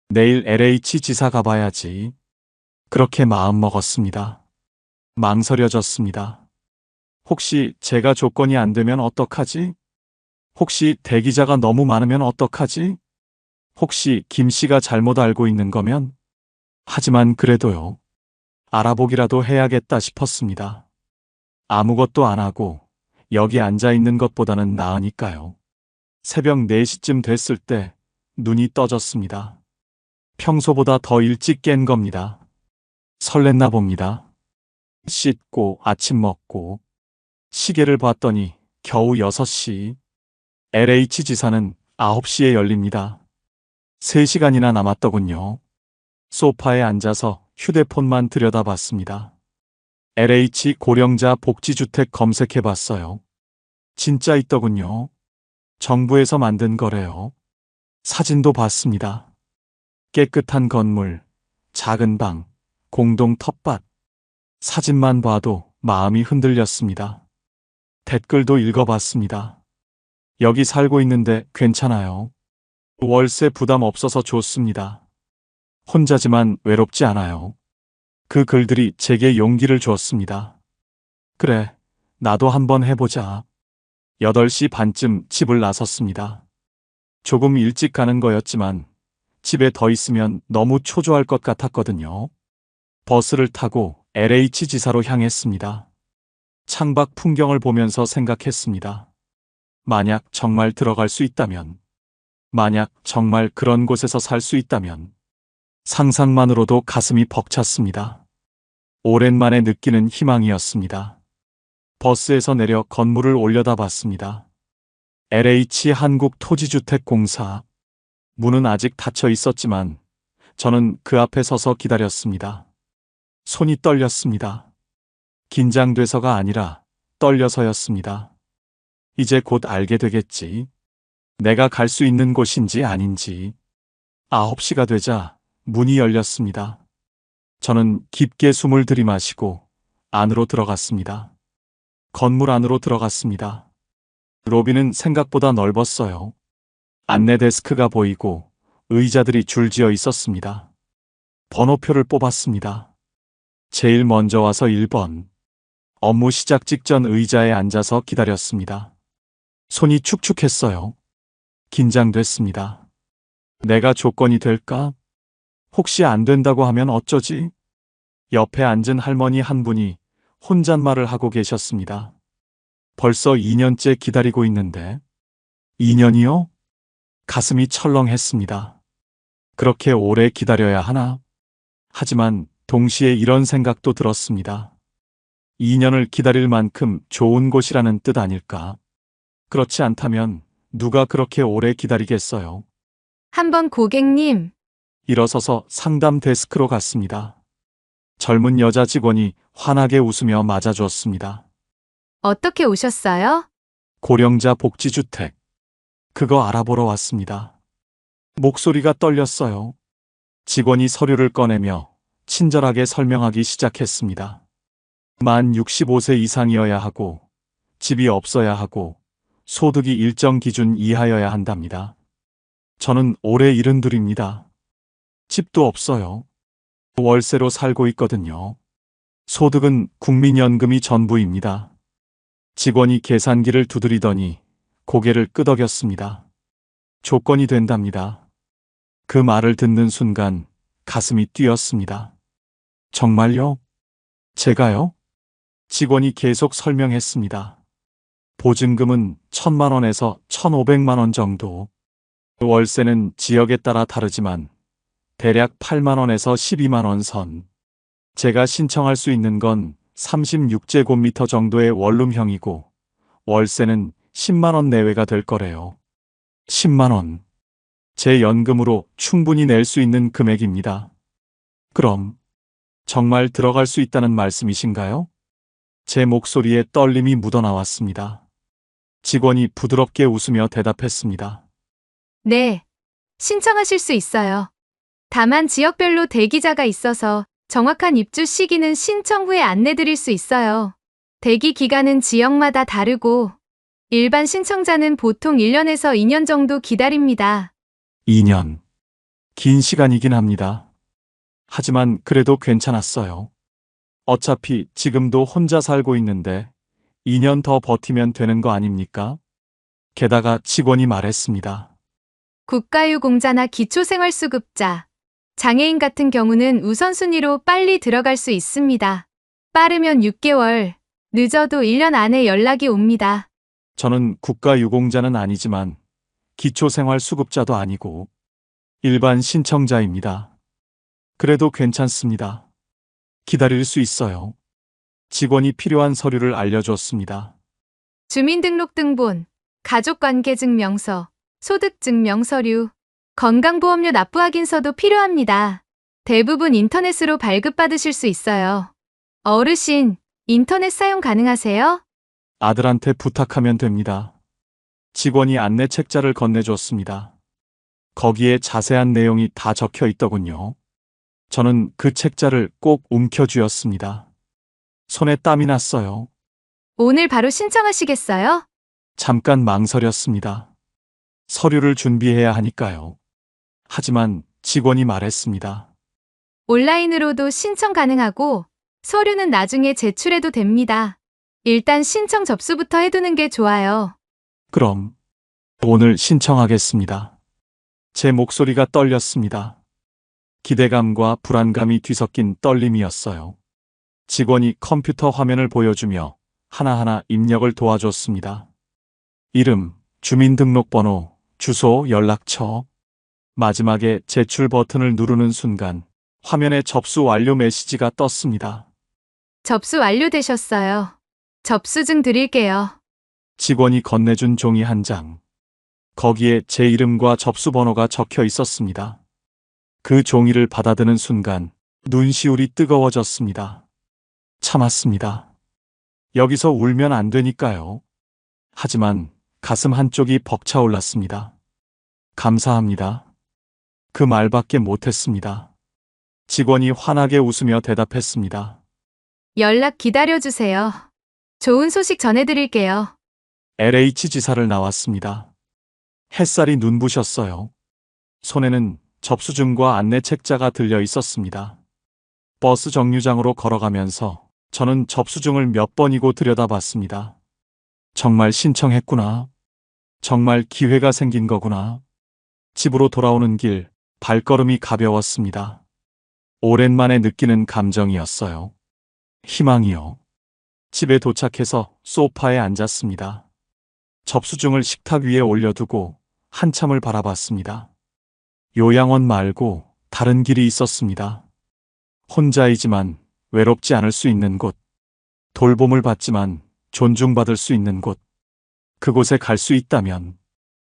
내일 LH 지사 가봐야지. 그렇게 마음먹었습니다. 망설여졌습니다. 혹시 제가 조건이 안 되면 어떡하지? 혹시 대기자가 너무 많으면 어떡하지? 혹시 김 씨가 잘못 알고 있는 거면? 하지만 그래도요. 알아보기라도 해야겠다 싶었습니다. 아무것도 안 하고 여기 앉아 있는 것보다는 나으니까요. 새벽 4시쯤 됐을 때 눈이 떠졌습니다. 평소보다 더 일찍 깬 겁니다. 설렜나 봅니다. 씻고 아침 먹고 시계를 봤더니 겨우 6시. LH 지사는 9시에 열립니다. 3시간이나 남았더군요. 소파에 앉아서 휴대폰만 들여다봤습니다. LH 고령자 복지주택 검색해봤어요. 진짜 있더군요. 정부에서 만든 거래요. 사진도 봤습니다. 깨끗한 건물, 작은 방, 공동 텃밭. 사진만 봐도 마음이 흔들렸습니다. 댓글도 읽어봤습니다. 여기 살고 있는데 괜찮아요. 월세 부담 없어서 좋습니다. 혼자지만 외롭지 않아요. 그 글들이 제게 용기를 주었습니다. 그래, 나도 한번 해보자. 8시 반쯤 집을 나섰습니다. 조금 일찍 가는 거였지만 집에 더 있으면 너무 초조할 것 같았거든요. 버스를 타고 LH 지사로 향했습니다. 창밖 풍경을 보면서 생각했습니다. 만약 정말 들어갈 수 있다면, 만약 정말 그런 곳에서 살 수 있다면, 상상만으로도 가슴이 벅찼습니다. 오랜만에 느끼는 희망이었습니다. 버스에서 내려 건물을 올려다봤습니다. LH 한국토지주택공사. 문은 아직 닫혀 있었지만 저는 그 앞에 서서 기다렸습니다. 손이 떨렸습니다. 긴장돼서가 아니라 떨려서였습니다. 이제 곧 알게 되겠지. 내가 갈 수 있는 곳인지 아닌지. 9시가 되자 문이 열렸습니다. 저는 깊게 숨을 들이마시고 안으로 들어갔습니다. 건물 안으로 들어갔습니다. 로비는 생각보다 넓었어요. 안내 데스크가 보이고 의자들이 줄지어 있었습니다. 번호표를 뽑았습니다. 제일 먼저 와서 1번. 업무 시작 직전 의자에 앉아서 기다렸습니다. 손이 축축했어요. 긴장됐습니다. 내가 조건이 될까? 혹시 안 된다고 하면 어쩌지? 옆에 앉은 할머니 한 분이 혼잣말을 하고 계셨습니다. 벌써 2년째 기다리고 있는데. 2년이요? 가슴이 철렁했습니다. 그렇게 오래 기다려야 하나? 하지만 동시에 이런 생각도 들었습니다. 2년을 기다릴 만큼 좋은 곳이라는 뜻 아닐까? 그렇지 않다면 누가 그렇게 오래 기다리겠어요? 한번 고객님, 일어서서 상담 데스크로 갔습니다. 젊은 여자 직원이 환하게 웃으며 맞아주었습니다. 어떻게 오셨어요? 고령자 복지주택. 그거 알아보러 왔습니다. 목소리가 떨렸어요. 직원이 서류를 꺼내며 친절하게 설명하기 시작했습니다. 만 65세 이상이어야 하고, 집이 없어야 하고, 소득이 일정 기준 이하여야 한답니다. 저는 올해 72입니다. 집도 없어요. 월세로 살고 있거든요. 소득은 국민연금이 전부입니다. 직원이 계산기를 두드리더니 고개를 끄덕였습니다. 조건이 된답니다. 그 말을 듣는 순간 가슴이 뛰었습니다. 정말요? 제가요? 직원이 계속 설명했습니다. 보증금은 1,000만 원에서 1,500만 원 정도. 월세는 지역에 따라 다르지만 대략 8만 원에서 12만 원 선. 제가 신청할 수 있는 건 36제곱미터 정도의 원룸형이고 월세는 10만 원 내외가 될 거래요. 10만 원. 제 연금으로 충분히 낼 수 있는 금액입니다. 그럼 정말 들어갈 수 있다는 말씀이신가요? 제 목소리에 떨림이 묻어나왔습니다. 직원이 부드럽게 웃으며 대답했습니다. 네, 신청하실 수 있어요. 다만 지역별로 대기자가 있어서 정확한 입주 시기는 신청 후에 안내드릴 수 있어요. 대기 기간은 지역마다 다르고 일반 신청자는 보통 1년에서 2년 정도 기다립니다. 2년. 긴 시간이긴 합니다. 하지만 그래도 괜찮았어요. 어차피 지금도 혼자 살고 있는데 2년 더 버티면 되는 거 아닙니까? 게다가 직원이 말했습니다. 국가유공자나 기초생활수급자, 장애인 같은 경우는 우선순위로 빨리 들어갈 수 있습니다. 빠르면 6개월, 늦어도 1년 안에 연락이 옵니다. 저는 국가유공자는 아니지만 기초생활수급자도 아니고 일반 신청자입니다. 그래도 괜찮습니다. 기다릴 수 있어요. 직원이 필요한 서류를 알려줬습니다. 주민등록등본, 가족관계증명서, 소득증명서류, 건강보험료 납부 확인서도 필요합니다. 대부분 인터넷으로 발급받으실 수 있어요. 어르신, 인터넷 사용 가능하세요? 아들한테 부탁하면 됩니다. 직원이 안내 책자를 건네줬습니다. 거기에 자세한 내용이 다 적혀 있더군요. 저는 그 책자를 꼭 움켜쥐었습니다. 손에 땀이 났어요. 오늘 바로 신청하시겠어요? 잠깐 망설였습니다. 서류를 준비해야 하니까요. 하지만 직원이 말했습니다. 온라인으로도 신청 가능하고 서류는 나중에 제출해도 됩니다. 일단 신청 접수부터 해두는 게 좋아요. 그럼 오늘 신청하겠습니다. 제 목소리가 떨렸습니다. 기대감과 불안감이 뒤섞인 떨림이었어요. 직원이 컴퓨터 화면을 보여주며 하나하나 입력을 도와줬습니다. 이름, 주민등록번호, 주소, 연락처. 마지막에 제출 버튼을 누르는 순간 화면에 접수 완료 메시지가 떴습니다. 접수 완료되셨어요. 접수증 드릴게요. 직원이 건네준 종이 한 장. 거기에 제 이름과 접수 번호가 적혀 있었습니다. 그 종이를 받아드는 순간 눈시울이 뜨거워졌습니다. 참았습니다. 여기서 울면 안 되니까요. 하지만 가슴 한쪽이 벅차올랐습니다. 감사합니다. 그 말밖에 못했습니다. 직원이 환하게 웃으며 대답했습니다. 연락 기다려주세요. 좋은 소식 전해드릴게요. LH 지사를 나왔습니다. 햇살이 눈부셨어요. 손에는 접수증과 안내 책자가 들려 있었습니다. 버스 정류장으로 걸어가면서 저는 접수증을 몇 번이고 들여다봤습니다. 정말 신청했구나. 정말 기회가 생긴 거구나. 집으로 돌아오는 길 발걸음이 가벼웠습니다. 오랜만에 느끼는 감정이었어요. 희망이요. 집에 도착해서 소파에 앉았습니다. 접수증을 식탁 위에 올려두고 한참을 바라봤습니다. 요양원 말고 다른 길이 있었습니다. 혼자이지만 외롭지 않을 수 있는 곳, 돌봄을 받지만 존중받을 수 있는 곳, 그곳에 갈 수 있다면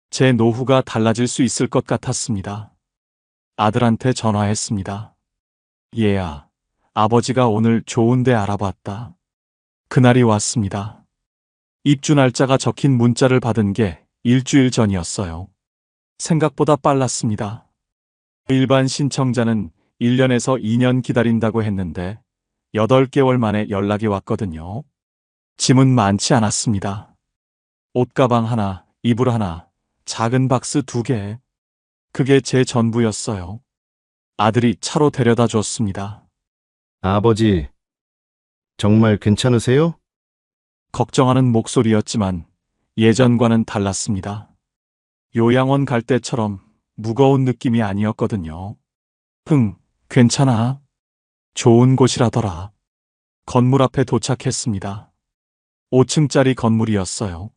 제 노후가 달라질 수 있을 것 같았습니다. 아들한테 전화했습니다. 얘야, 아버지가 오늘 좋은 데 알아봤다. 그날이 왔습니다. 입주 날짜가 적힌 문자를 받은 게 일주일 전이었어요. 생각보다 빨랐습니다. 일반 신청자는 1년에서 2년 기다린다고 했는데 8개월 만에 연락이 왔거든요. 짐은 많지 않았습니다. 옷가방 하나, 이불 하나, 작은 박스 2개. 그게 제 전부였어요. 아들이 차로 데려다 줬습니다. 아버지, 정말 괜찮으세요? 걱정하는 목소리였지만 예전과는 달랐습니다. 요양원 갈 때처럼 무거운 느낌이 아니었거든요. 괜찮아. 좋은 곳이라더라. 건물 앞에 도착했습니다. 5층짜리 건물이었어요.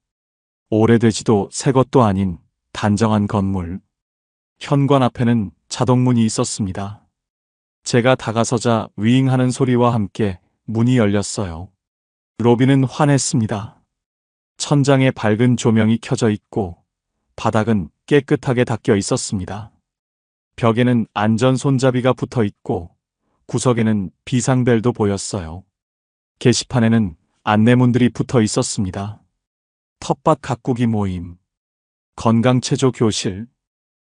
오래되지도 새 것도 아닌 단정한 건물. 현관 앞에는 자동문이 있었습니다. 제가 다가서자 윙하는 소리와 함께 문이 열렸어요. 로비는 환했습니다. 천장에 밝은 조명이 켜져 있고 바닥은 깨끗하게 닦여 있었습니다. 벽에는 안전 손잡이가 붙어 있고 구석에는 비상벨도 보였어요. 게시판에는 안내문들이 붙어 있었습니다. 텃밭 가꾸기 모임, 건강체조 교실,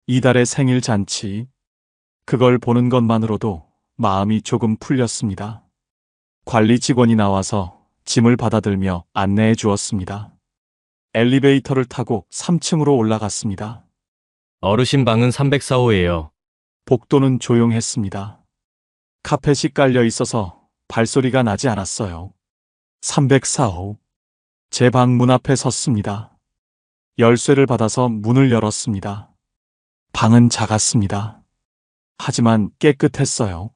이달의 생일 잔치. 그걸 보는 것만으로도 마음이 조금 풀렸습니다. 관리 직원이 나와서 짐을 받아들며 안내해 주었습니다. 엘리베이터를 타고 3층으로 올라갔습니다. 어르신 방은 304호예요. 복도는 조용했습니다. 카펫이 깔려 있어서 발소리가 나지 않았어요. 304호. 제 방 문 앞에 섰습니다. 열쇠를 받아서 문을 열었습니다. 방은 작았습니다. 하지만 깨끗했어요.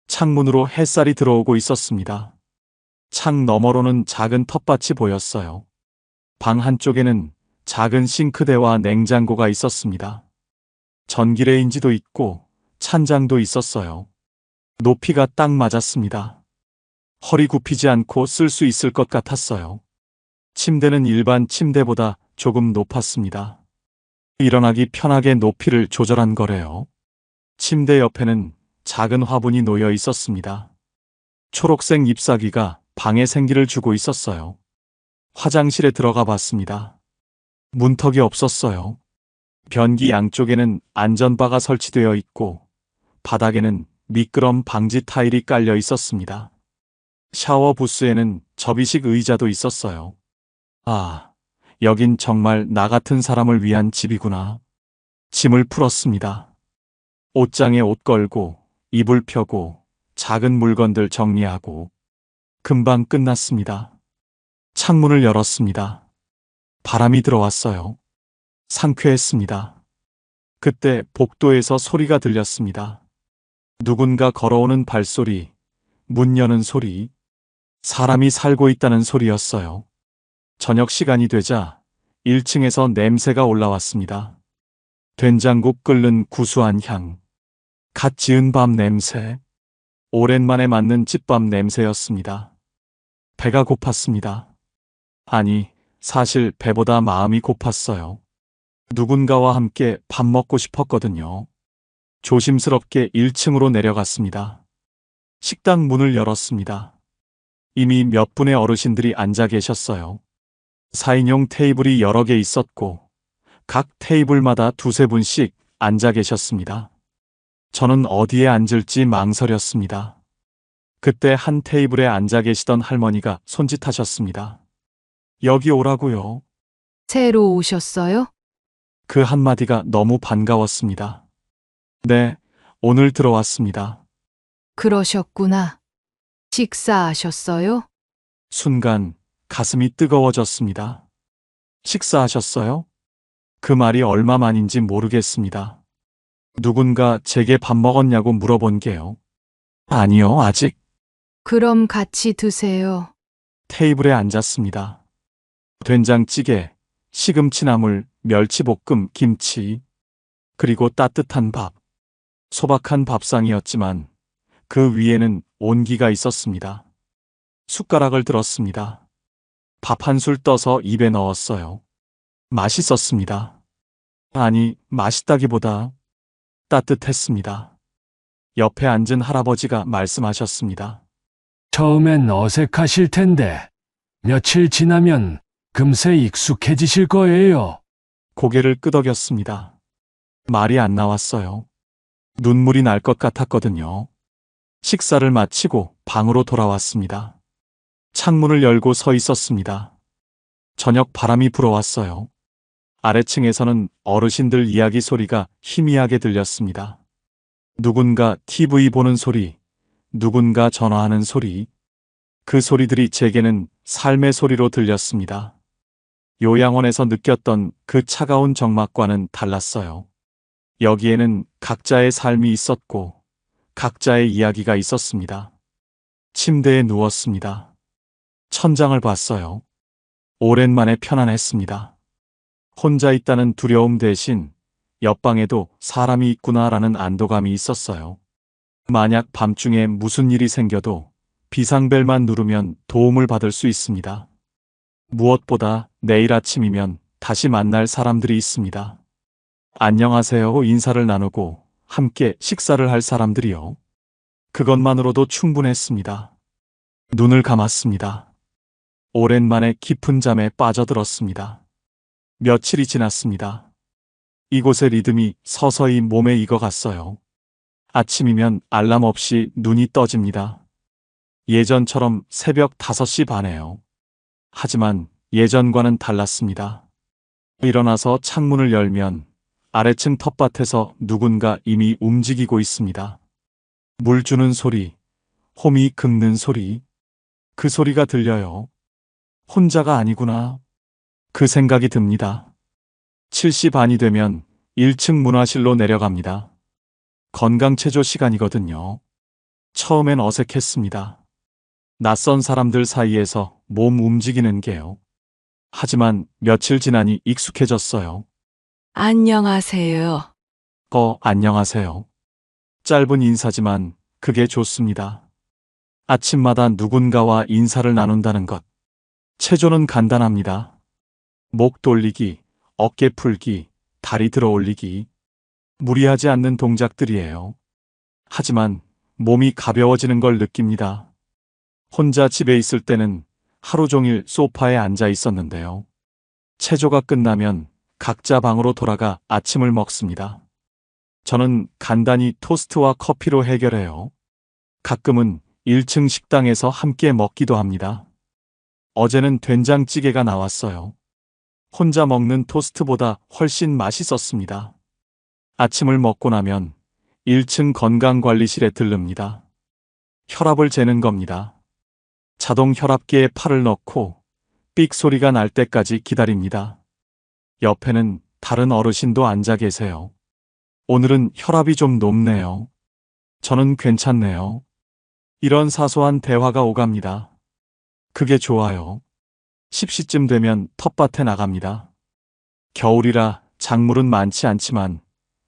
창문으로 햇살이 들어오고 있었습니다. 창 너머로는 작은 텃밭이 보였어요. 방 한쪽에는 작은 싱크대와 냉장고가 있었습니다. 전기레인지도 있고 찬장도 있었어요. 높이가 딱 맞았습니다. 허리 굽히지 않고 쓸 수 있을 것 같았어요. 침대는 일반 침대보다 조금 높았습니다. 일어나기 편하게 높이를 조절한 거래요. 침대 옆에는 작은 화분이 놓여 있었습니다. 초록색 잎사귀가 방에 생기를 주고 있었어요. 화장실에 들어가 봤습니다. 문턱이 없었어요. 변기 양쪽에는 안전바가 설치되어 있고 바닥에는 미끄럼 방지 타일이 깔려 있었습니다. 샤워 부스에는 접이식 의자도 있었어요. 아, 여긴 정말 나 같은 사람을 위한 집이구나. 짐을 풀었습니다. 옷장에 옷 걸고 이불 펴고 작은 물건들 정리하고 금방 끝났습니다. 창문을 열었습니다. 바람이 들어왔어요. 상쾌했습니다. 그때 복도에서 소리가 들렸습니다. 누군가 걸어오는 발소리, 문 여는 소리, 사람이 살고 있다는 소리였어요. 저녁 시간이 되자 1층에서 냄새가 올라왔습니다. 된장국 끓는 구수한 향, 갓 지은 밥 냄새, 오랜만에 맡는 집밥 냄새였습니다. 배가 고팠습니다. 아니, 사실 배보다 마음이 고팠어요. 누군가와 함께 밥 먹고 싶었거든요. 조심스럽게 1층으로 내려갔습니다. 식당 문을 열었습니다. 이미 몇 분의 어르신들이 앉아 계셨어요. 4인용 테이블이 여러 개 있었고 각 테이블마다 두세 분씩 앉아 계셨습니다. 저는 어디에 앉을지 망설였습니다. 그때 한 테이블에 앉아 계시던 할머니가 손짓하셨습니다. 여기 오라고요. 새로 오셨어요? 그 한마디가 너무 반가웠습니다. 네, 오늘 들어왔습니다. 그러셨구나. 식사하셨어요? 순간 가슴이 뜨거워졌습니다. 식사하셨어요? 그 말이 얼마만인지 모르겠습니다. 누군가 제게 밥 먹었냐고 물어본 게요. 아니요, 아직. 그럼 같이 드세요. 테이블에 앉았습니다. 된장찌개, 시금치나물, 멸치볶음, 김치, 그리고 따뜻한 밥. 소박한 밥상이었지만 그 위에는 온기가 있었습니다. 숟가락을 들었습니다. 밥 한 술 떠서 입에 넣었어요. 맛있었습니다. 아니, 맛있다기보다 따뜻했습니다. 옆에 앉은 할아버지가 말씀하셨습니다. 처음엔 어색하실 텐데 며칠 지나면 금세 익숙해지실 거예요. 고개를 끄덕였습니다. 말이 안 나왔어요. 눈물이 날 것 같았거든요. 식사를 마치고 방으로 돌아왔습니다. 창문을 열고 서 있었습니다. 저녁 바람이 불어왔어요. 아래층에서는 어르신들 이야기 소리가 희미하게 들렸습니다. 누군가 TV 보는 소리, 누군가 전화하는 소리. 그 소리들이 제게는 삶의 소리로 들렸습니다. 요양원에서 느꼈던 그 차가운 정막과는 달랐어요. 여기에는 각자의 삶이 있었고 각자의 이야기가 있었습니다. 침대에 누웠습니다. 천장을 봤어요. 오랜만에 편안했습니다. 혼자 있다는 두려움 대신 옆방에도 사람이 있구나라는 안도감이 있었어요. 만약 밤중에 무슨 일이 생겨도 비상벨만 누르면 도움을 받을 수 있습니다. 무엇보다 내일 아침이면 다시 만날 사람들이 있습니다. 안녕하세요 인사를 나누고 함께 식사를 할 사람들이요. 그것만으로도 충분했습니다. 눈을 감았습니다. 오랜만에 깊은 잠에 빠져들었습니다. 며칠이 지났습니다. 이곳의 리듬이 서서히 몸에 익어갔어요. 아침이면 알람 없이 눈이 떠집니다. 예전처럼 새벽 5시 반에요. 하지만 예전과는 달랐습니다. 일어나서 창문을 열면 아래층 텃밭에서 누군가 이미 움직이고 있습니다. 물 주는 소리, 호미 긁는 소리, 그 소리가 들려요. 혼자가 아니구나. 그 생각이 듭니다. 7시 반이 되면 1층 문화실로 내려갑니다. 건강체조 시간이거든요. 처음엔 어색했습니다. 낯선 사람들 사이에서 몸 움직이는 게요. 하지만 며칠 지나니 익숙해졌어요. 안녕하세요. 안녕하세요. 짧은 인사지만 그게 좋습니다. 아침마다 누군가와 인사를 나눈다는 것. 체조는 간단합니다. 목 돌리기, 어깨 풀기, 다리 들어 올리기. 무리하지 않는 동작들이에요. 하지만 몸이 가벼워지는 걸 느낍니다. 혼자 집에 있을 때는 하루 종일 소파에 앉아 있었는데요. 체조가 끝나면 각자 방으로 돌아가 아침을 먹습니다. 저는 간단히 토스트와 커피로 해결해요. 가끔은 1층 식당에서 함께 먹기도 합니다. 어제는 된장찌개가 나왔어요. 혼자 먹는 토스트보다 훨씬 맛있었습니다. 아침을 먹고 나면 1층 건강관리실에 들릅니다. 혈압을 재는 겁니다. 자동 혈압계에 팔을 넣고 삑 소리가 날 때까지 기다립니다. 옆에는 다른 어르신도 앉아 계세요. 오늘은 혈압이 좀 높네요. 저는 괜찮네요. 이런 사소한 대화가 오갑니다. 그게 좋아요. 10시쯤 되면 텃밭에 나갑니다. 겨울이라 작물은 많지 않지만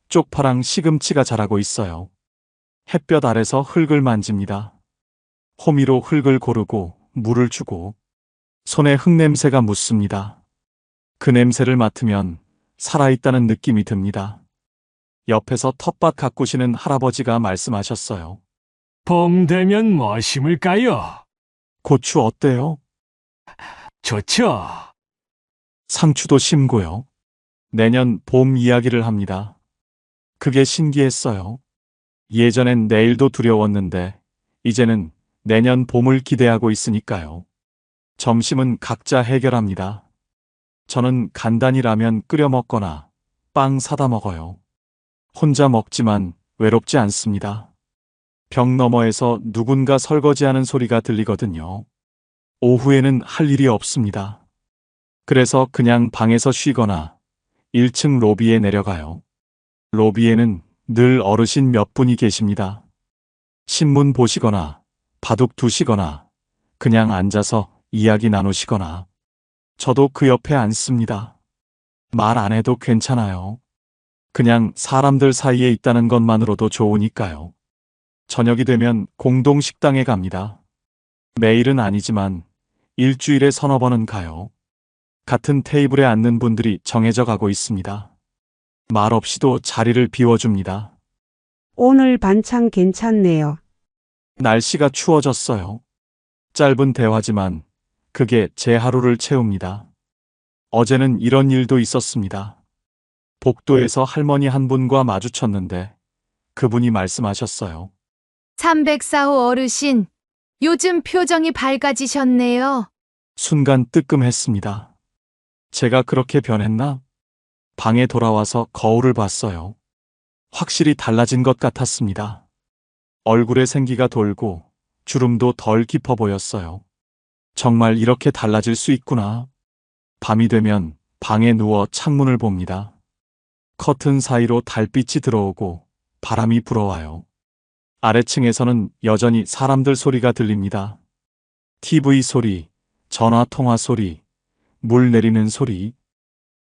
쪽파랑 시금치가 자라고 있어요. 햇볕 아래서 흙을 만집니다. 호미로 흙을 고르고 물을 주고 손에 흙냄새가 묻습니다. 그 냄새를 맡으면 살아있다는 느낌이 듭니다. 옆에서 텃밭 가꾸시는 할아버지가 말씀하셨어요. 봄 되면 뭐 심을까요? 고추 어때요? 좋죠. 상추도 심고요. 내년 봄 이야기를 합니다. 그게 신기했어요. 예전엔 내일도 두려웠는데 이제는 내년 봄을 기대하고 있으니까요. 점심은 각자 해결합니다. 저는 간단히 라면 끓여 먹거나 빵 사다 먹어요. 혼자 먹지만 외롭지 않습니다. 벽 너머에서 누군가 설거지하는 소리가 들리거든요. 오후에는 할 일이 없습니다. 그래서 그냥 방에서 쉬거나 1층 로비에 내려가요. 로비에는 늘 어르신 몇 분이 계십니다. 신문 보시거나 바둑 두시거나 그냥 앉아서 이야기 나누시거나 저도 그 옆에 앉습니다. 말 안 해도 괜찮아요. 그냥 사람들 사이에 있다는 것만으로도 좋으니까요. 저녁이 되면 공동 식당에 갑니다. 매일은 아니지만 일주일에 서너 번은 가요. 같은 테이블에 앉는 분들이 정해져 가고 있습니다. 말 없이도 자리를 비워줍니다. 오늘 반찬 괜찮네요. 날씨가 추워졌어요. 짧은 대화지만 그게 제 하루를 채웁니다. 어제는 이런 일도 있었습니다. 복도에서 할머니 한 분과 마주쳤는데 그분이 말씀하셨어요. 304호 어르신, 요즘 표정이 밝아지셨네요. 순간 뜨끔했습니다. 제가 그렇게 변했나? 방에 돌아와서 거울을 봤어요. 확실히 달라진 것 같았습니다. 얼굴에 생기가 돌고 주름도 덜 깊어 보였어요. 정말 이렇게 달라질 수 있구나. 밤이 되면 방에 누워 창문을 봅니다. 커튼 사이로 달빛이 들어오고 바람이 불어와요. 아래층에서는 여전히 사람들 소리가 들립니다. TV 소리, 전화 통화 소리, 물 내리는 소리.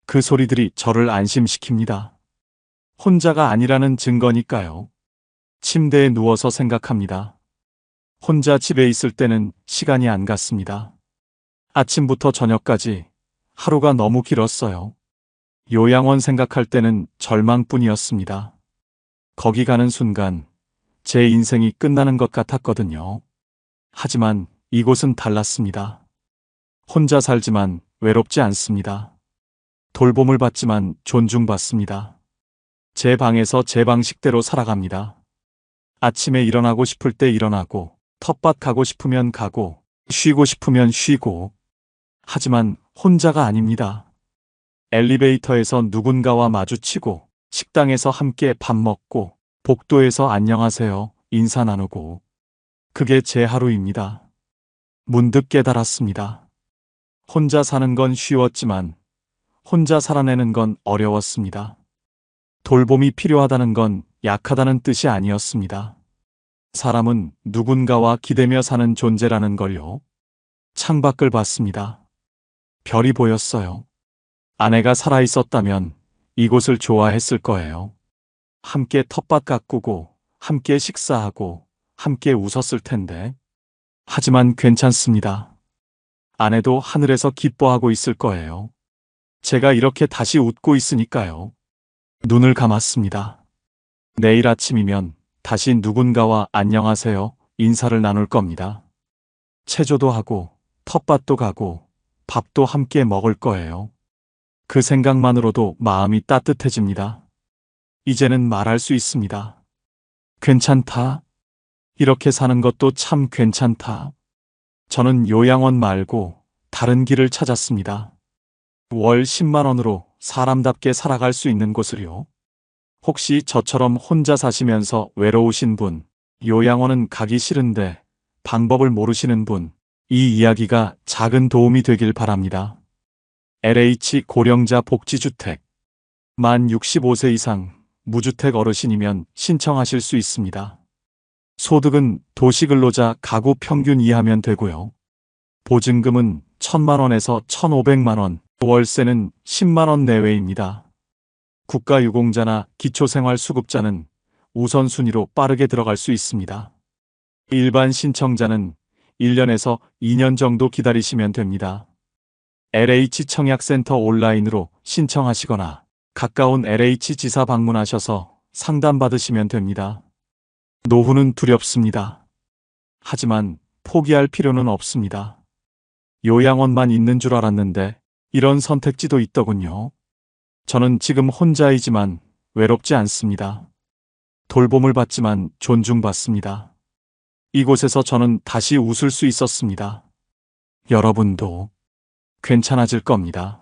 그 소리들이 저를 안심시킵니다. 혼자가 아니라는 증거니까요. 침대에 누워서 생각합니다. 혼자 집에 있을 때는 시간이 안 갔습니다. 아침부터 저녁까지 하루가 너무 길었어요. 요양원 생각할 때는 절망뿐이었습니다. 거기 가는 순간 제 인생이 끝나는 것 같았거든요. 하지만 이곳은 달랐습니다. 혼자 살지만 외롭지 않습니다. 돌봄을 받지만 존중받습니다. 제 방에서 제 방식대로 살아갑니다. 아침에 일어나고 싶을 때 일어나고, 텃밭 가고 싶으면 가고, 쉬고 싶으면 쉬고. 하지만 혼자가 아닙니다. 엘리베이터에서 누군가와 마주치고, 식당에서 함께 밥 먹고, 복도에서 안녕하세요 인사 나누고. 그게 제 하루입니다. 문득 깨달았습니다. 혼자 사는 건 쉬웠지만 혼자 살아내는 건 어려웠습니다. 돌봄이 필요하다는 건 약하다는 뜻이 아니었습니다. 사람은 누군가와 기대며 사는 존재라는 걸요. 창밖을 봤습니다. 별이 보였어요. 아내가 살아있었다면 이곳을 좋아했을 거예요. 함께 텃밭 가꾸고, 함께 식사하고, 함께 웃었을 텐데. 하지만 괜찮습니다. 아내도 하늘에서 기뻐하고 있을 거예요. 제가 이렇게 다시 웃고 있으니까요. 눈을 감았습니다. 내일 아침이면 다시 누군가와 안녕하세요 인사를 나눌 겁니다. 체조도 하고, 텃밭도 가고, 밥도 함께 먹을 거예요. 그 생각만으로도 마음이 따뜻해집니다. 이제는 말할 수 있습니다. 괜찮다. 이렇게 사는 것도 참 괜찮다. 저는 요양원 말고 다른 길을 찾았습니다. 월 10만 원으로 사람답게 살아갈 수 있는 곳을요. 혹시 저처럼 혼자 사시면서 외로우신 분, 요양원은 가기 싫은데 방법을 모르시는 분, 이 이야기가 작은 도움이 되길 바랍니다. LH 고령자 복지주택. 만 65세 이상 무주택 어르신이면 신청하실 수 있습니다. 소득은 도시근로자 가구 평균 이하면 되고요. 보증금은 1,000만 원에서 1,500만 원, 월세는 10만 원 내외입니다. 국가유공자나 기초생활수급자는 우선순위로 빠르게 들어갈 수 있습니다. 일반 신청자는 1년에서 2년 정도 기다리시면 됩니다. LH 청약센터 온라인으로 신청하시거나 가까운 LH 지사 방문하셔서 상담받으시면 됩니다. 노후는 두렵습니다. 하지만 포기할 필요는 없습니다. 요양원만 있는 줄 알았는데 이런 선택지도 있더군요. 저는 지금 혼자이지만 외롭지 않습니다. 돌봄을 받지만 존중받습니다. 이곳에서 저는 다시 웃을 수 있었습니다. 여러분도 괜찮아질 겁니다.